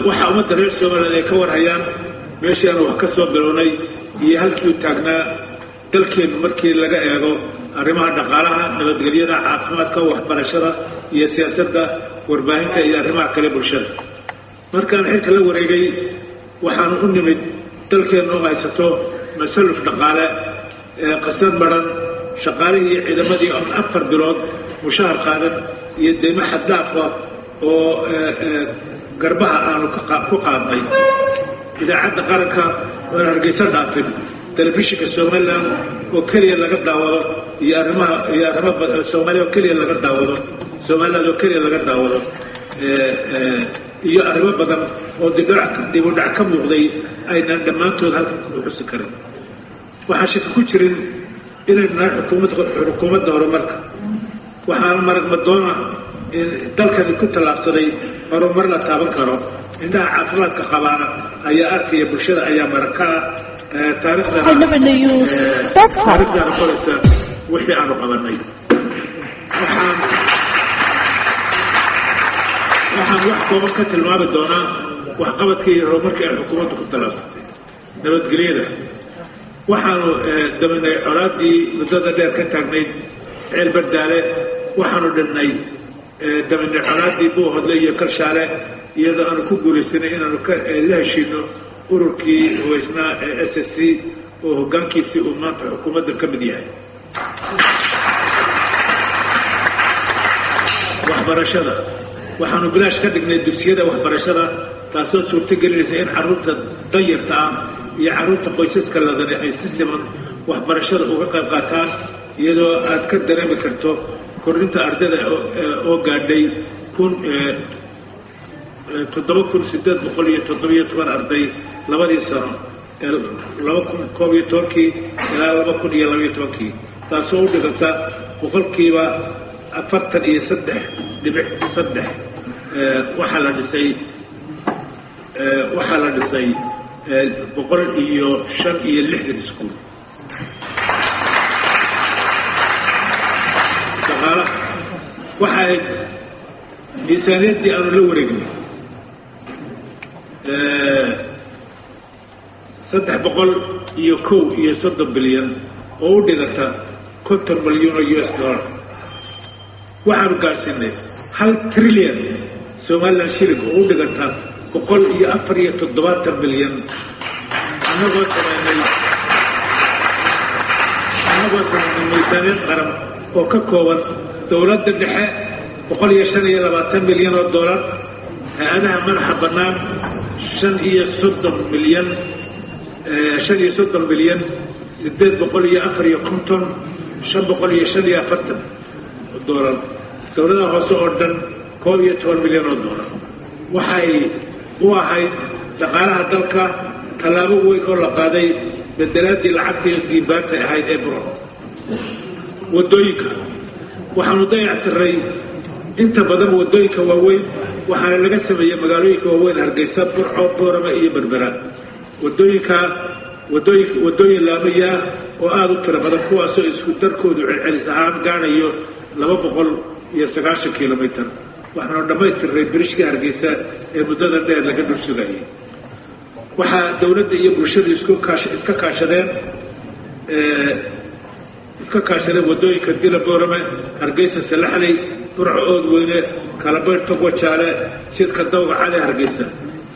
Speaker 2: waxa ummadda reer Soomaaliya ay ka warhayaan meeshii aan wax ka soo bilownay iyo halkii uu taagnaa dalkeenu markii laga eego arrimaha dhaqaalaha nabadgelyada caafimaadka waxbarashada iyo siyaasadda warbaahinta iyo arrimaha kale bulshada markaan xilka la wareegay waxaan u nimid dalkeenu haysato masaluf dhaqaale qasad baran shaqaalihii ciidamadii oo 4 bilood mushahar qaadan iyo deymo xad dhaaf ah oo garbaha aanu ku qaadnay idaacadda qaranka oo hargeysa dhaafin telefishinka Soomaaliland oo kaliya laga daawado iyo arrimaha Soomaaliya oo kaliya laga daawado Soomaaliland oo kaliya laga daawado iyo arrimo badan oo dib u dhac ka muuqday aynan dhammaantood halkan ku xusi karin waxaa shaki ku jirin inay xukuumadda horumarka waxaan marag madoona dalkan ku talaabsaday horumar la taaban karo indhaha caafimaadka qabaana ayaa arkaya bulshada ayaa markaa taariikhda qoraysa wixii aanu qabanay waxaan wax kooban ka tilmaami doonaa waxqabadkii horumarkii ay xukuumaddu ku tallaabsatay nabadgelyada waxaanu daminay colaadii muddada dheer ka taagnayd ceel bardaale waxaanu dhinnay daminay colaadii buuhodle iyo kalshaale iyadoo aanu ku guulaysanay inaanu la heshiino ururkii hubaysnaa ee SSC oo hoggaankiisii uu maanta xukuumadda ka mid yahay waxbarashada waxaanu bilaash ka dhignay dugsiyada waxbarashada taasoo suurtagelinaysa in carruurta danyarta ah iyo carruurta qoysaska ladani ay si siman waxbarashada uga qayb qaataan iyadoo aad ka dareemi karto kordhinta ardayda oo gaadhay 7,817 arday labadii sano 2011 ilaa 2012 taasoo u dhiganta boqolkiiba 43.3 waxaa la dhisay 165 iskuul shaqaalaha waxay miisaaniyaddii aanu la wareegnay 301 bilyan oo u dhiganta $50 milyan waxaanu gaarsiinay 1 trilyan Somaliland shilling oo u dhiganta 174 bilyan annagoo samaynay miisaaniyad qaran oo ka kooban dowladda dhexe 125 milyan oo dollar hay-adaha madaxa bannaan 35 milyan 854 dollar dowladaha hoose oo dhan 12 milyan oo dollar waxay u ahayd dhaqaalaha dalka tallaabo weyn oo la qaaday bedelaadii lacagtii diibaanta ahayd ee buro wadooyinka waxaanu dayactiray inta badan wadooyinka waaweyn waxaana laga sameeyey magaalooyinka waaweyn Hargeysa Burco Boorama iyo Berbera wadooyin laamiya oo aad u tiro badan kuwaasoo isku darkoodu celcelis ahaan gaadhayo 290 kilomitir waxaanu dhammaystiray biriishka Hargeysa ee muddada dheer laga dhul sugayay waxaa dowladda iyo bulshadu iska kaashadeen wadooyinka Dila Boorame Hargeysa Salaxley Burco Oodweyne Kalabayr Togwajaale sidka Dawga Cali Hargeysa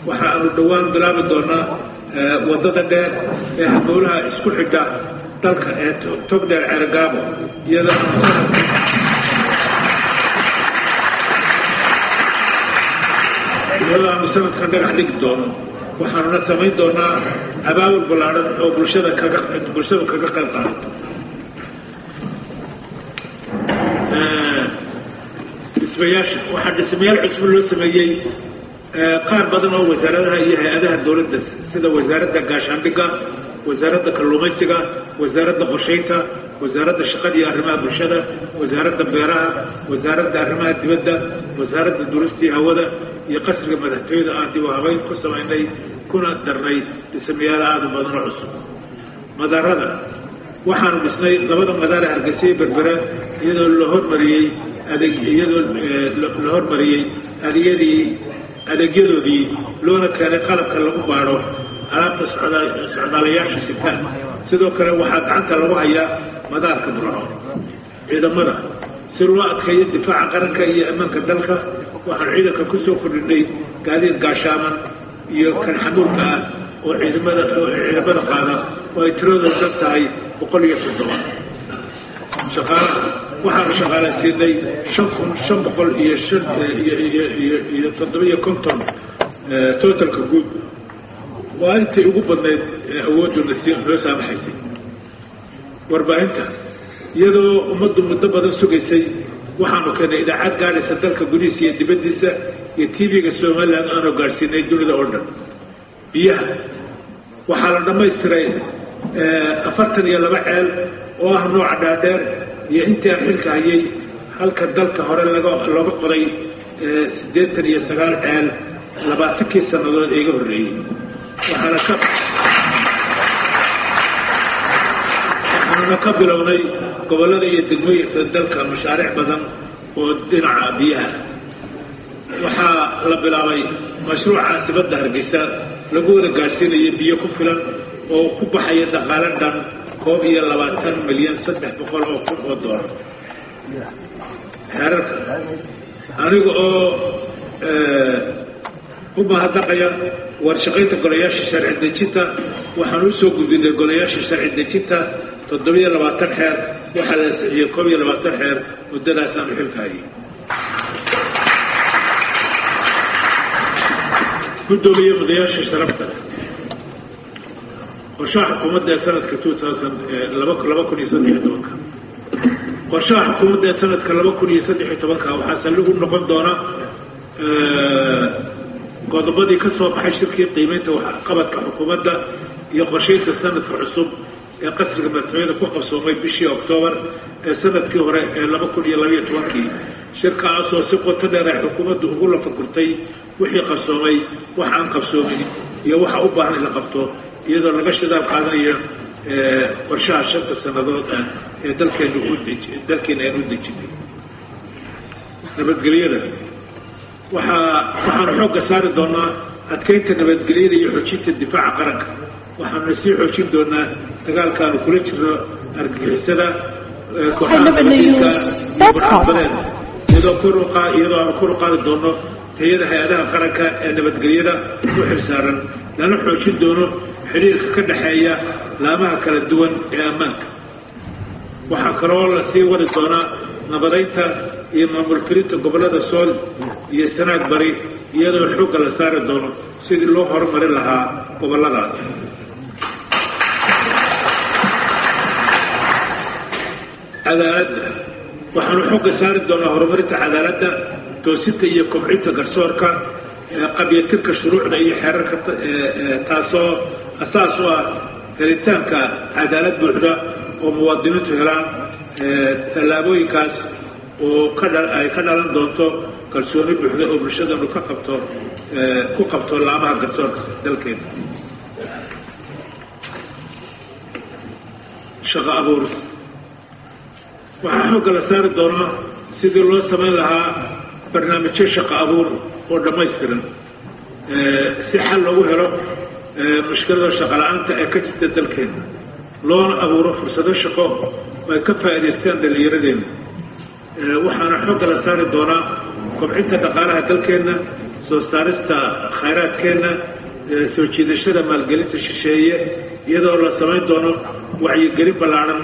Speaker 2: waxaanu dhawaan bilaabi doonaa wadada dheer ee hawlaha isku xidha dalka ee Togdheer Cergaabo iyadoo sanadkan dhagax dhigi doono waxaanuna samayn doonaa abaabul ballaaran oo bulshada kaga qayb qaadato dhismayaasha waxaa dhismayaal cusub loo sameeyey qaar badan oo wasaaradaha iyo hay-adaha dowladda sida wasaaradda gaashaandhigga wasaaradda kalluumaysiga wasaaradda qorshaynta wasaaradda shaqada iyo arrimaha bulshada wasaaradda beeraha wasaaradda arrimaha dibadda wasaaradda duulista iyo hawada iyo qasriga madaxtooyada aan dib u habayn ku samaynay kuna darnay dhismayaal aad u badan oo cusub madaarada waxaanu dhisnay 2 madaar Hargeysa iyo Berbera iyadoo la hormariyay adeegyadoodii loona keenay qalabka lagu baaro alaabta socdaalayaasha sitaan sidoo kale waxaa gacanta lagu hayaa madaarka Burco ciidamada si loo adkeeyo difaaca qaranka iyo ammaanka dalka waxaan ciidanka ku soo kordhinay gaadiid gaashaaman iyo kan xamuulka ah oo ciidamada qaada oo ay tiradoodu tahay 107 shaqaalaha waxaanu shaqaalaysiinay 557 totalka guud waa intii ugu badnayd awooduna loo saamaxaysay warbaahinta iyadoo ummaddu muddo badan sugaysay waxaanu keenay idaacad gaadhaysa dalka gudihiisa iyo dibaddiisa iyo TV-ga Somaliland aanu gaadhsiinay dunida oo dhan biyaha waxaa la dhammaystiray 42 ceel oo ah nooca dhaadheer iyo intii aan xilka hayay halka dalka hore looga qoray 89 ceel 20 sannadood iga horreeyay waxaana ka bilownay gobollada iyo degmooyinka dalka mashaariic badan oo dhinaca biyaha waxaa la bilaabay mashruuc caasimadda Hargeysa lagu wada gaarsiinayo biyo ku filan oo ku baxaya dhaqaale dhan 22 milyan 300 oo dollar. xeerarka aniga oo u mahadnaqaya warshaqeynta golayaasha sharci dejinta waxaan u soo gudbinay golayaasha sharci dejinta 27 xeer waxaa la saxiyay 22 xeer muddadaas aan xilkaayay. gudoomiye madaxweynaha sharafta qorshaha xukuumadda sanadka 2013 qorshaha xukuumadda sanadka 2013 waxaa saldhig u noqon doona qodobadii ka soo baxay shirkii qiimeynta waxqabadka xukuumadda iyo qorshaynta sanadka cusub ee qasriga madaxweynaha ku qabsoomay bishii Oktoobar ee sanadkii hore ee 2012 shirkaas oo si qoto dheer ay xukuumaddu ugu la fakurtay wixii qabsoomay waxa aan qabsoomin iyo waxa u baahan in la qabto iyadoo laga shidaal qaadanayo qorshaha shanta sanadood ee dalkeenu u dejinay nabadgelyada waxaan xoogga saari doonaa adkeynta nabadgelyada iyo xoojinta difaaca qaranka waxaanu sii xoojin doonaa dagaalkaanu kula jirno argagixisada iyadoo aanu kor u qaadi doono tayada hay-adaha qaranka ee nabadgelyada u xilsaaran lana xoojin doono xiriirka ka dhexeeya laamaha kala duwan ee ammaanka. waxaa kaloo la sii wadi doonaa nabadaynta iyo maamul filinta gobollada Sool iyo Sanaag Bari iyadoo xoogga la saari doono sidii loo horumarin lahaa gobolladaas. cadaaladda waxaanu xoogga saari doonaa horumarinta cadaaladda toosinta iyo kobcinta garsoorka qabyatirka shuruucda iyo xeerarka taasoo asaas u ah helitaanka cadaalad buuxda oo muwaadiniintu helaan tallaabooyinkaas oo ay ka dhalan doonto kalsooni buuxda oo bulshadanu ku qabto laamaha garsoorka dalkeena. shaqo abuuris waxaa xoogga la saari doonaa sidii loo samayn lahaa barnaamijyo shaqo abuur oo dhammaystiran si xal loogu helo mushkilada shaqo la'aanta ee ka jirta dalkeena loona abuuro fursado shaqo oo ay ka faa'iidaystaan dhallinyaradeenna. waxaana xoogga la saari doonaa kobcinta dhaqaalaha dalkeenna soo saarista khayraadkeenna soo jiidashada maalgelinta shisheeye iyadoo la samayn doono wacyigelin ballaaran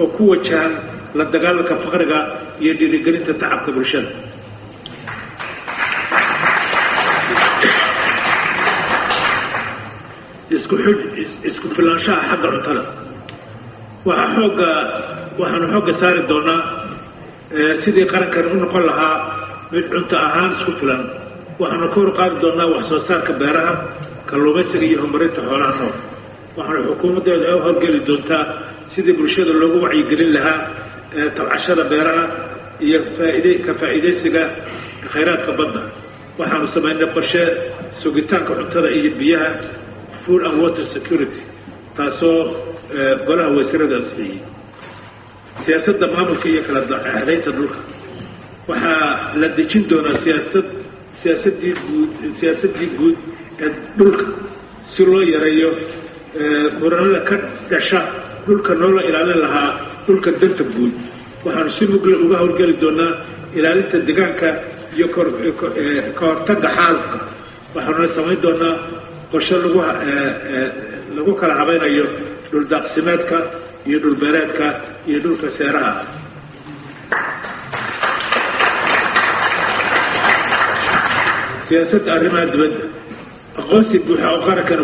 Speaker 2: oo ku wajahan la dagaalanka faqriga iyo dhiirigelinta tacabka bulshada. isku filaanshaha xagga cuntada waxaanu xoogga saari doonaa sidii qarankani u noqon lahaa mid cunto ahaan isku filan. waxaanu ka hor qaadi doonaa wax soo saarka beeraha kalluumaysiga iyo horumarinta xoolaha nool. waxaanu xukuumaddeeda u howlgeli doontaa sidii bulshada loogu wacyigelin lahaa tabcashada beeraha iyo ka faa'iidaysiga khayraadka badda. waxaanu samaynay qorshe sugitaanka cuntada iyo biyaha food and water security taasoo golaha wasiirada ansixiyey. siyaasadda maamulka iyo kala xadaynta dhulka waxaa la dejin doonaa siyaasaddii guud ee dhulka si loo yareeyo muranada ka dhasha dhulka noola ilaalin lahaa dhulka danta guud. waxaanu si mugle uga howlgeli doonaa ilaalinta deegaanka iyo ka hortagga xaalka. waxaanuna samayn doonaa qorshe lagu kala habaynayo dhul daaqsimeedka iyo dhul beereedka iyo dhulka seeraha. siyaasadda arrimaha dibadda aqoonsi buuxa oo qarankana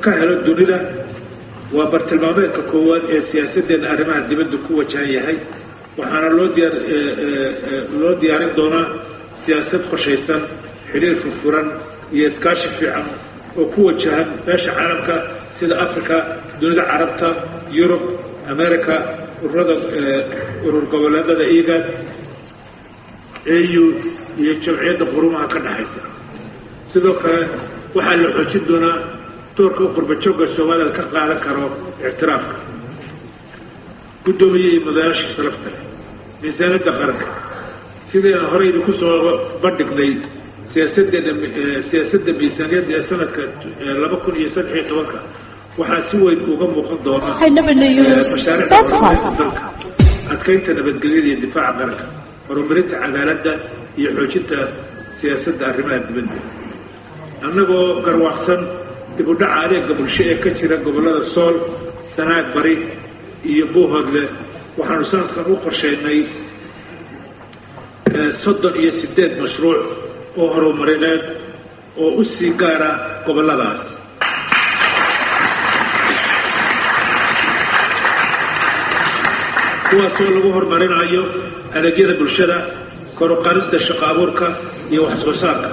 Speaker 2: ka helo dunida waa bartilmaameedka koowaad ee siyaasaddeena arrimaha dibadda ku wajahan yahay. waxaana loo diyaarin doonaa siyaasad qorshaysan xiriir furfuran iyo iskaashi fiican oo ku wajahan beesha caalamka sida Afrika dunida carabta Yurub Amerika urur goboleedada IGAD AU iyo jamciyadda quruumaha ka dhaxaysa. sidoo kale waxaa la xoojin doonaa doorka qurba-joogga Soomaaliya ka qaadan karo ictiraafka. gudoomiye iyo madaxweynaha sharafta miisaaniyadda qaranka sidii horey ku soo bandhignay siyaasadda miisaaniyadda ee sanadka 2013 waxaa si weyn uga muuqan doona mashaariicda dalka adkaynta nabadgelyada iyo difaaca qaranka horumarinta cadaaladda iyo xoojinta siyaasadda arrimaha dibadda annagoo garwaaqsan dib u dhaca adeega bulsho ee ka jira gobollada Sool Sanaag Bari iyo Buuhoodle waxaanu sanadkan u qorsheynay 38 mashruuc oo horumarineed oo u sii gaara gobolladaas kuwaasoo lagu horumarinayo adeegyada bulshada kor u qaadista shaqo abuurka iyo wax soo saarka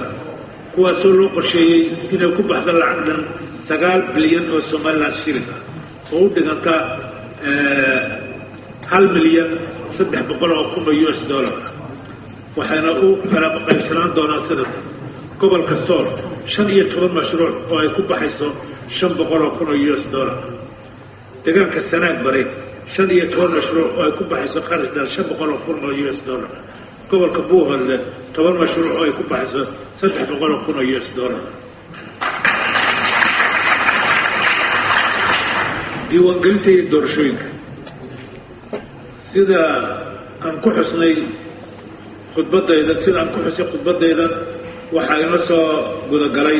Speaker 2: kuwaasoo loo qorsheeyey inay ku baxdo lacag dhan 9 bilyan oo Somaliland shilin oo u dhiganta $1,300,000 waxaana u kala qaybsanaan doonaa sanadka gobolka Sool 15 mashruuc oo ay ku baxayso $500,000 deegaanka Sanaag Bari 15 mashruuc oo ay ku baxayso qarash dhan $500,000 gobolka Buuhoodle 10 mashruuc oo ay ku baxayso $300,000 diiwaangelinta iyo doorashooyinka sida aan ku xusnay khudbadayda waxaa ina soo gudagalay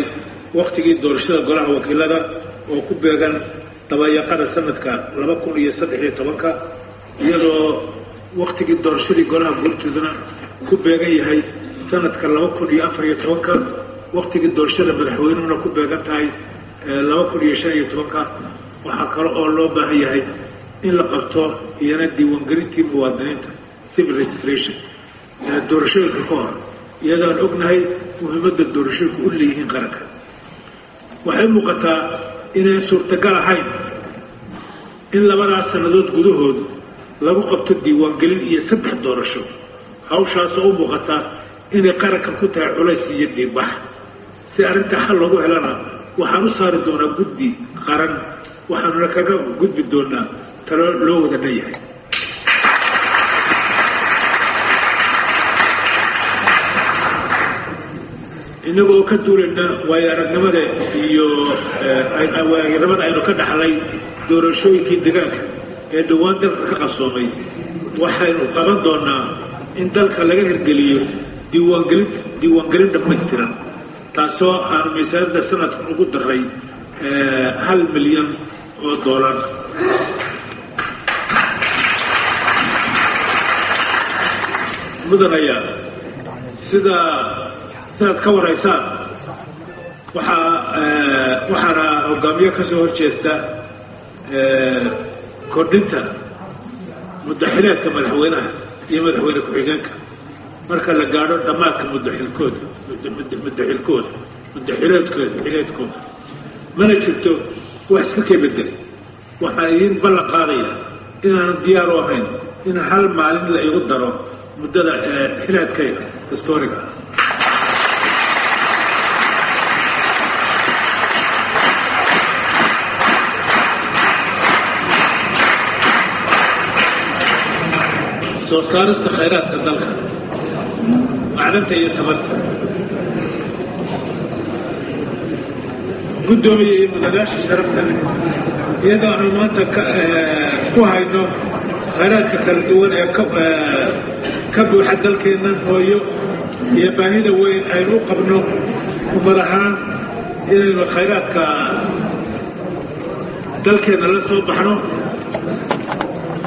Speaker 2: waqtigii doorashada golaha wakiilada oo ku beegan dabayaqada sanadka 2013 iyadoo waqtigii doorashadii golaha guurtidana ku beegan yahay sanadka 2014 waqtigii doorashada madaxweynuhuna ku beegan tahay 2015 waxaa kale oo loo baahan yahay in la qabto iyana diiwaangelintii muwaadiniinta civil registration doorashooyinka ka hor iyadaan ognahay muhiimadda doorashooyinku u leeyihiin qaranka waxay muuqataa inay suurtagal ahayn in labadaas sannadood gudahood lagu qabto diiwaangelin iyo 3 doorasho hawshaasoo u muuqata inay qaranka ku tahay culays iyo dhiibbax si arrinta xal loogu helana waxaan u saari doonaa guddi qaran waxaanuna kaga gudbi doonaa talo loo wada leeyahay inagoo ka duulayna waayo-aragnimada iyo waayo-aragnimada aynu ka dhaxlay doorashooyinkii deegaanka ee dhowaan dalka ka qabsoomay waxaynu qaban doonaa in dalka laga hirgeliyo diiwaangelin dhammaystiran taasoo aanu miisaaniyadda sanadka ugu daray $1 milyan mudanaya sidaad ka waraysaan waxaana hogaamiye ka soo horjeesta kordhinta muddaxileedka madaxweynaha iyo madaxweyne ku-xigeenka marka la gaadho dhammaadka muddaxileedkooda mana jirto wax iska ka bedel waxaan idiin ballan qaadaya inaanan diyaar u ahayn in hal maalin la igu daro muddada xileedkayga dastuuriga soo saarista khayraadka dalka macdanta iyo tamarta guddoomiye iyo mudanayaasha sharafta leh iyadoo aanu maanta ku hayno khayraadka kala duwan ee ka buuxa dalkeenna hooyo iyo baahida weyn aynu u qabno umad ahaan inaynu khayraadka dalkeenna la soo baxno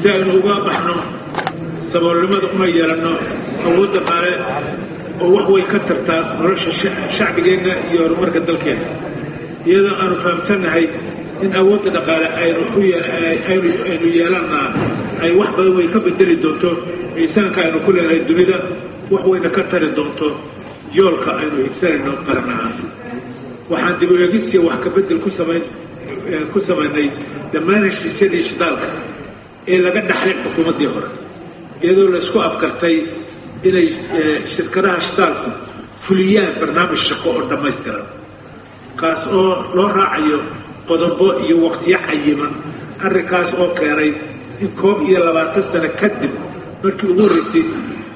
Speaker 2: si aynu uga baxno saboolnimada uma yeelanno awood dhaqaale oo wax way ka tartaa nolosha shacbigeenna iyo horumarka dalkeena iyadoo aanu fahamsannahay in awoodda dhaqaale aynu yeelannaa ay wax badan way ka bedeli doonto miisaanka aynu ku leenahay dunida wax wayna ka tari doonto yoolka aynu higsanayno qaran ahaan waxaan dib u eegis iyo wax ka bedel ku samaynay dhammaan heshiisyadii shidaalka ee laga dhaxlay xukuumaddii hore iyadoo la isku afkartay inay shirkadaha shidaalku fuliyaan barnaamij shaqo oo dhammaystiran kaas oo loo raacayo qodobo iyo waqtiyo cayiman arrinkaas oo keenay in 21 sano kadib markii ugu horreysay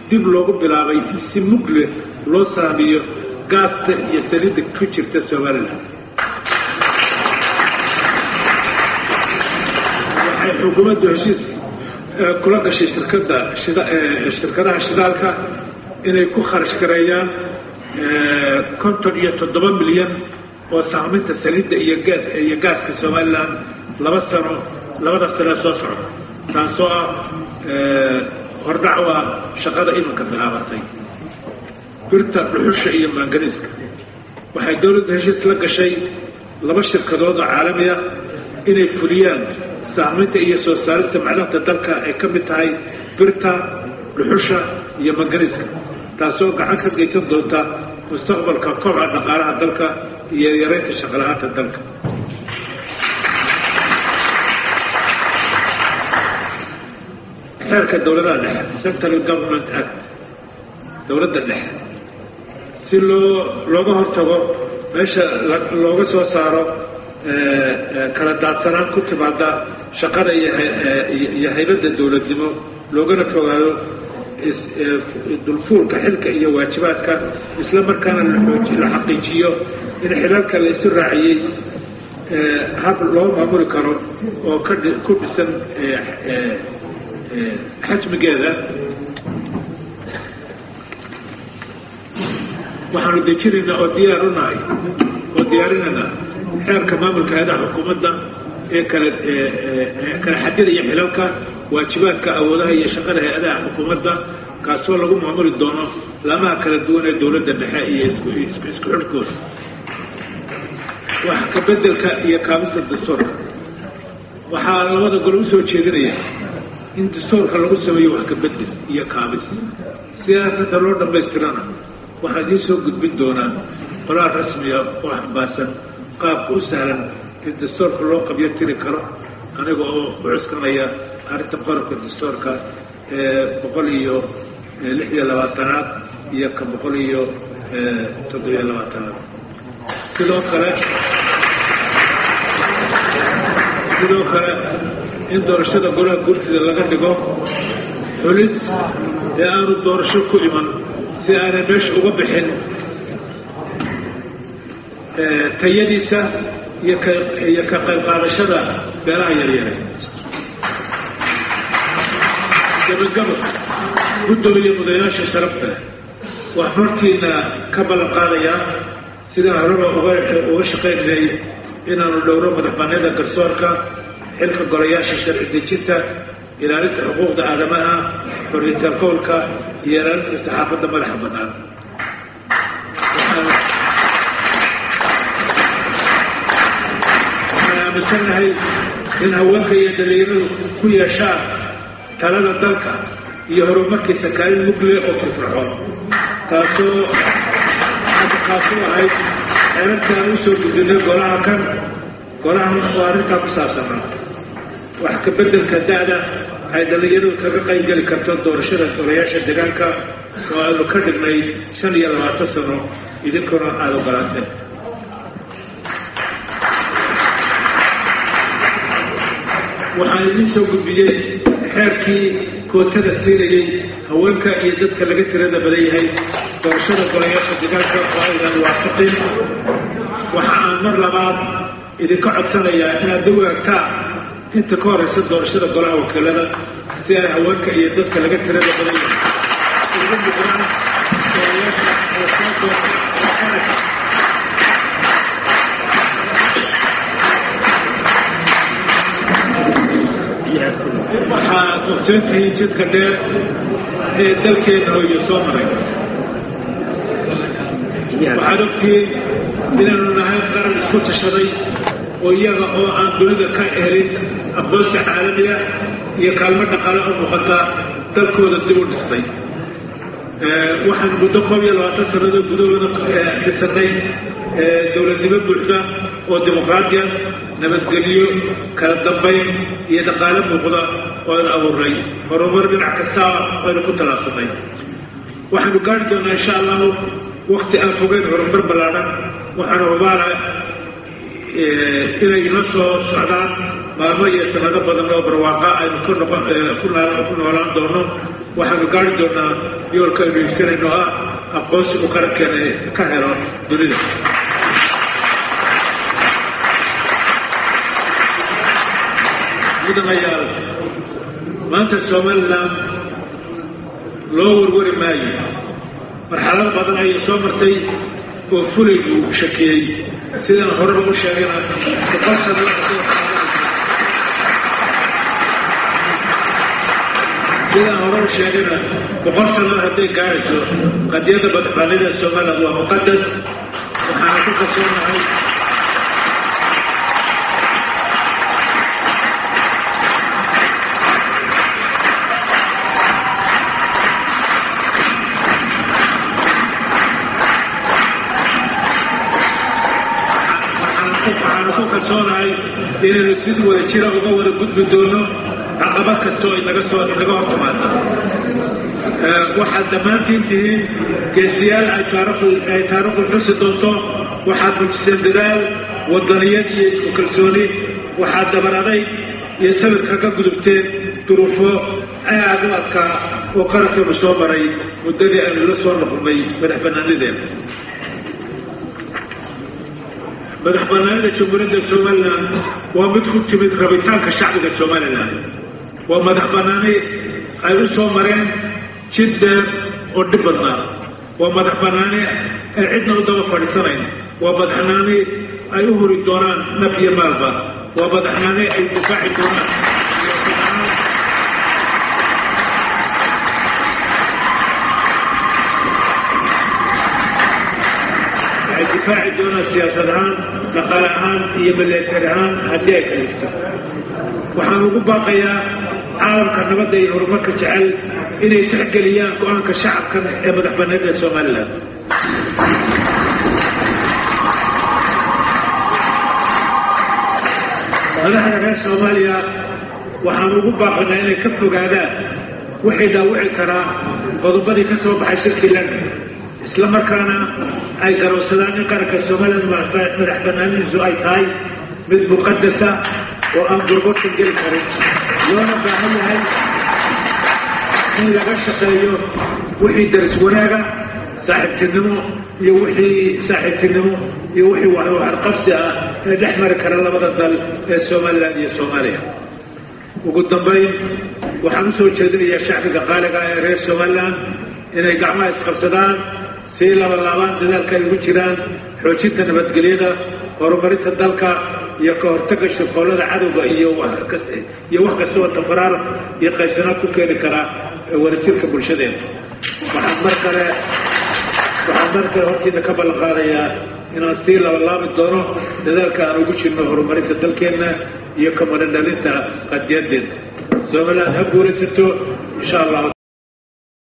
Speaker 2: dib loogu bilaabay in si mug leh loo saamiyo gaasta iyo saliidda ku jirta Somaliland. waxay xukuumaddu heshiis kula gashay shirkadaha shidaalka inay ku kharash gareeyaan 57 milyan oo saaminta saliidda iyo gaaska Somaliland labada sano soo socda taasoo hordhac waa shaqada iminka bilaabatay. birta dhuxusha iyo maangariiska waxay dowladda heshiis la gashay 2 shirkadood oo caalami ah inay fuliyaan saaminta iyo soo saarista macdanta dalka ay ka mid tahay birta dhuxusha iyo maangariiska taasoo gacan ka geysan doonta mustaqbalka kobaca dhaqaalaha dalka iyo yareynta shaqo la'aanta dalka. xeerka dowladaha dhexe Central Government Act dowladda dhexe si looga hortago meesha looga soo saaro kala daadsanaan ku timaada shaqada iyo haybadda dowladnimo loogana fogaado dulfuulka xilka iyo waajibaadka isla markaana la xaqiijiyo in xilalka la isu raaciyey hab loo maamuli karo oo ku dhisan xajmigeeda. waxaanu dejinaynaa oo diyaarinaynaa xeerka maamulka hay'adaha xukuumadda ee kala xadidaya xilalka waajibaadka awoodaha iyo shaqada hay'adaha xukuumadda kaasoo lagu maamuli doono laamaha kala duwan ee dowladda dhexe iyo isku xidhkooda. wax ka beddelka iyo kaabista dastuurka waxaa labada gol u soo jeedinaya in dastuurka lagu sameeyo wax ka beddel iyo kaabis siyaasadda loo dhammaystirana waxaa idiin soo gudbin doonaa qoraal rasmiya oo xambaarsan qaabka u sahlan in dastuurka loo qabyo tiri karo aniga oo u cuskanaya arrinta qodobka dastuurka 126 iyo ka 127. sidoo kale in doorashada golaha guurtida laga dhigo xulis ee aanu doorasho ku iman si aanay meesha uga bixin tayadiisa iyo ka qayb qaadashada beelaha yaryare. gabagabo guddoomiye mudanayaasha sharafta wax hortiina ka ballan qaadayaa sidaan horeba uga shaqaynay inaanu dhowro madaxbannaanida garsoorka xilka golayaasha sharci dejinta ilaalinta xuquuqda aadamaha xorriyadda qowlka iyo ilaalinta saxaafadda madaxa bannaan. waxaan aaminsanahay in haweenka iyo dhalinyaradu ku yeeshaan talada dalka iyo horumarkiisa kaalin mugle oo firfircoon taasoo ahayd xeerarka aan u soo gudbinay golahan oo arrintaa ku saabsanaa. wax ka beddelka da'da ay dhalinyaradu kaga qaybgeli karto doorashada golayaasha deegaanka oo aanu ka dhignay 25 sano idinkuna aad ogolaateen. waxaan idiin soo gudbiyey xeerkii kootada siinayey haweenka iyo dadka laga tirada badan yahay doorashada golayaasha deegaanka oo aydan waafaqin. waxa aan mar labaad idinka codsanayaa inaad dawaagtaan inta ka horeysa doorashada golaha wakiilada si ay haweenka iyo dadka laga tirada badan yahay ugu muqdaan waxaa ogsoontihiin jidka dheer ee dalkeena hooyo soo maray. waxaad ogtihiin inaanu nahay qaran isku tashaday oo iyaga oo aan dunida ka helin aqoonsi caalamiya iyo kaalmo dhaqaale oo muuqata dalkooda dib u dhistay. waxaan muddo 20 sannadood gudahooda dhisanay dowladnimo buuxda oo dimuqraadiya nabadgelyo kala dambayn iyo dhaqaale muuqda oo aynu abuurnay horumar dhinac kasta aynu ku tallaabsanay. waxaanu gaari doonaa insha allahu waqti aan fogeyn horumar ballaadhan waxaana hubaala inay la soo socdaan maalmo iyo sanado badan oo barwaaqa aynu ku noolaan doono waxaanu gaari doonaa yoolka aynu higsanayno ah aqoonsigu qarankeena ka helo dunida. mudanayaal, maanta Somaliland loo warwari maayo. marxalad badan ayay soo martay oo fulaygu shakiyey sidaan horeba u sheegana boqol sano hadday gaarayso qadiyadda madaxbanida Somaliland waa muqadas. waxaana ku kalsoonahay inaynu sid wada jira uga wada gudbi doono caqabad kastoo inaga hor timaada. waxaad dhammaantiin tihiin geesiyaal ay taariikhdu xusi doonto. waxaad muujiseen dadaal, wadaniyad iyo isku kalsooni. waxaad dabar adayg iyo sabirka ka gudubteen duruufo aad u adkaa oo qarankeenu soo maray muddadii aynu la soo noqonnay madaxbannaanideena. madaxbannaanida jamhuuriyadda Somaliland waa mid ku timid rabitaanka shacbiga Somaliland. waa madaxbannaani ay u soo mareen jid dheer oo dhib badnaa. waa madaxbannaani ay cidna u daba fadhiisanayn. waa madaxbannaani ay u huri doonaan naf iyo maalba. waa madaxbannaani ay difaaci doonaan siyaasad ahaan, dhaqaale ahaan iyo milatari ahaan haddii ay ka jirto. waxaan ugu baaqayaa caalamka nabadda iyo horumarka jecel inay tixgeliyaan go'aanka shacabkan ee madaxbannaanida Somaliland. madaxda reer Soomaaliya waxaan ugu baaqaynaa inay ka fogaadaan wixii dhaawici karaa qodobadii ka soo baxay shirkii London, isla markaana ay garowsadaan in qaranka Somaliland madaxbannaanidiisu ay tahay mid muqadasa oo aan gorgortan geli karin. loona baahan yahay in laga shaqeeyo wixii daris wanaaga, saaxiibtinimo iyo wixii waxqabsi ah ee dhex mari kara labada dal ee Somaliland iyo Soomaaliya. ugu dambayn, waxaan u soo jeedinayaa shacbiga qaaliga ee reer Somaliland inay gacmaha isqabsadaan si laban dadaalka ay ugu jiraan xoojinta nabadgelyada, horumarinta dalka iyo ka hortagga shaqoolada cadowga iyo wax kasta oo tafaraar iyo qaybsanaad ku keeni kara wadajirka bulshadeena. waxaan mar kale hortiina ka ballan qaadayaa inaan sii labalaabi doono dadaalka aan ugu jirno horumarinta dalkeenna iyo ka madadhalinta qadiyadeena. Somaliland ha guulaysato insha Allah.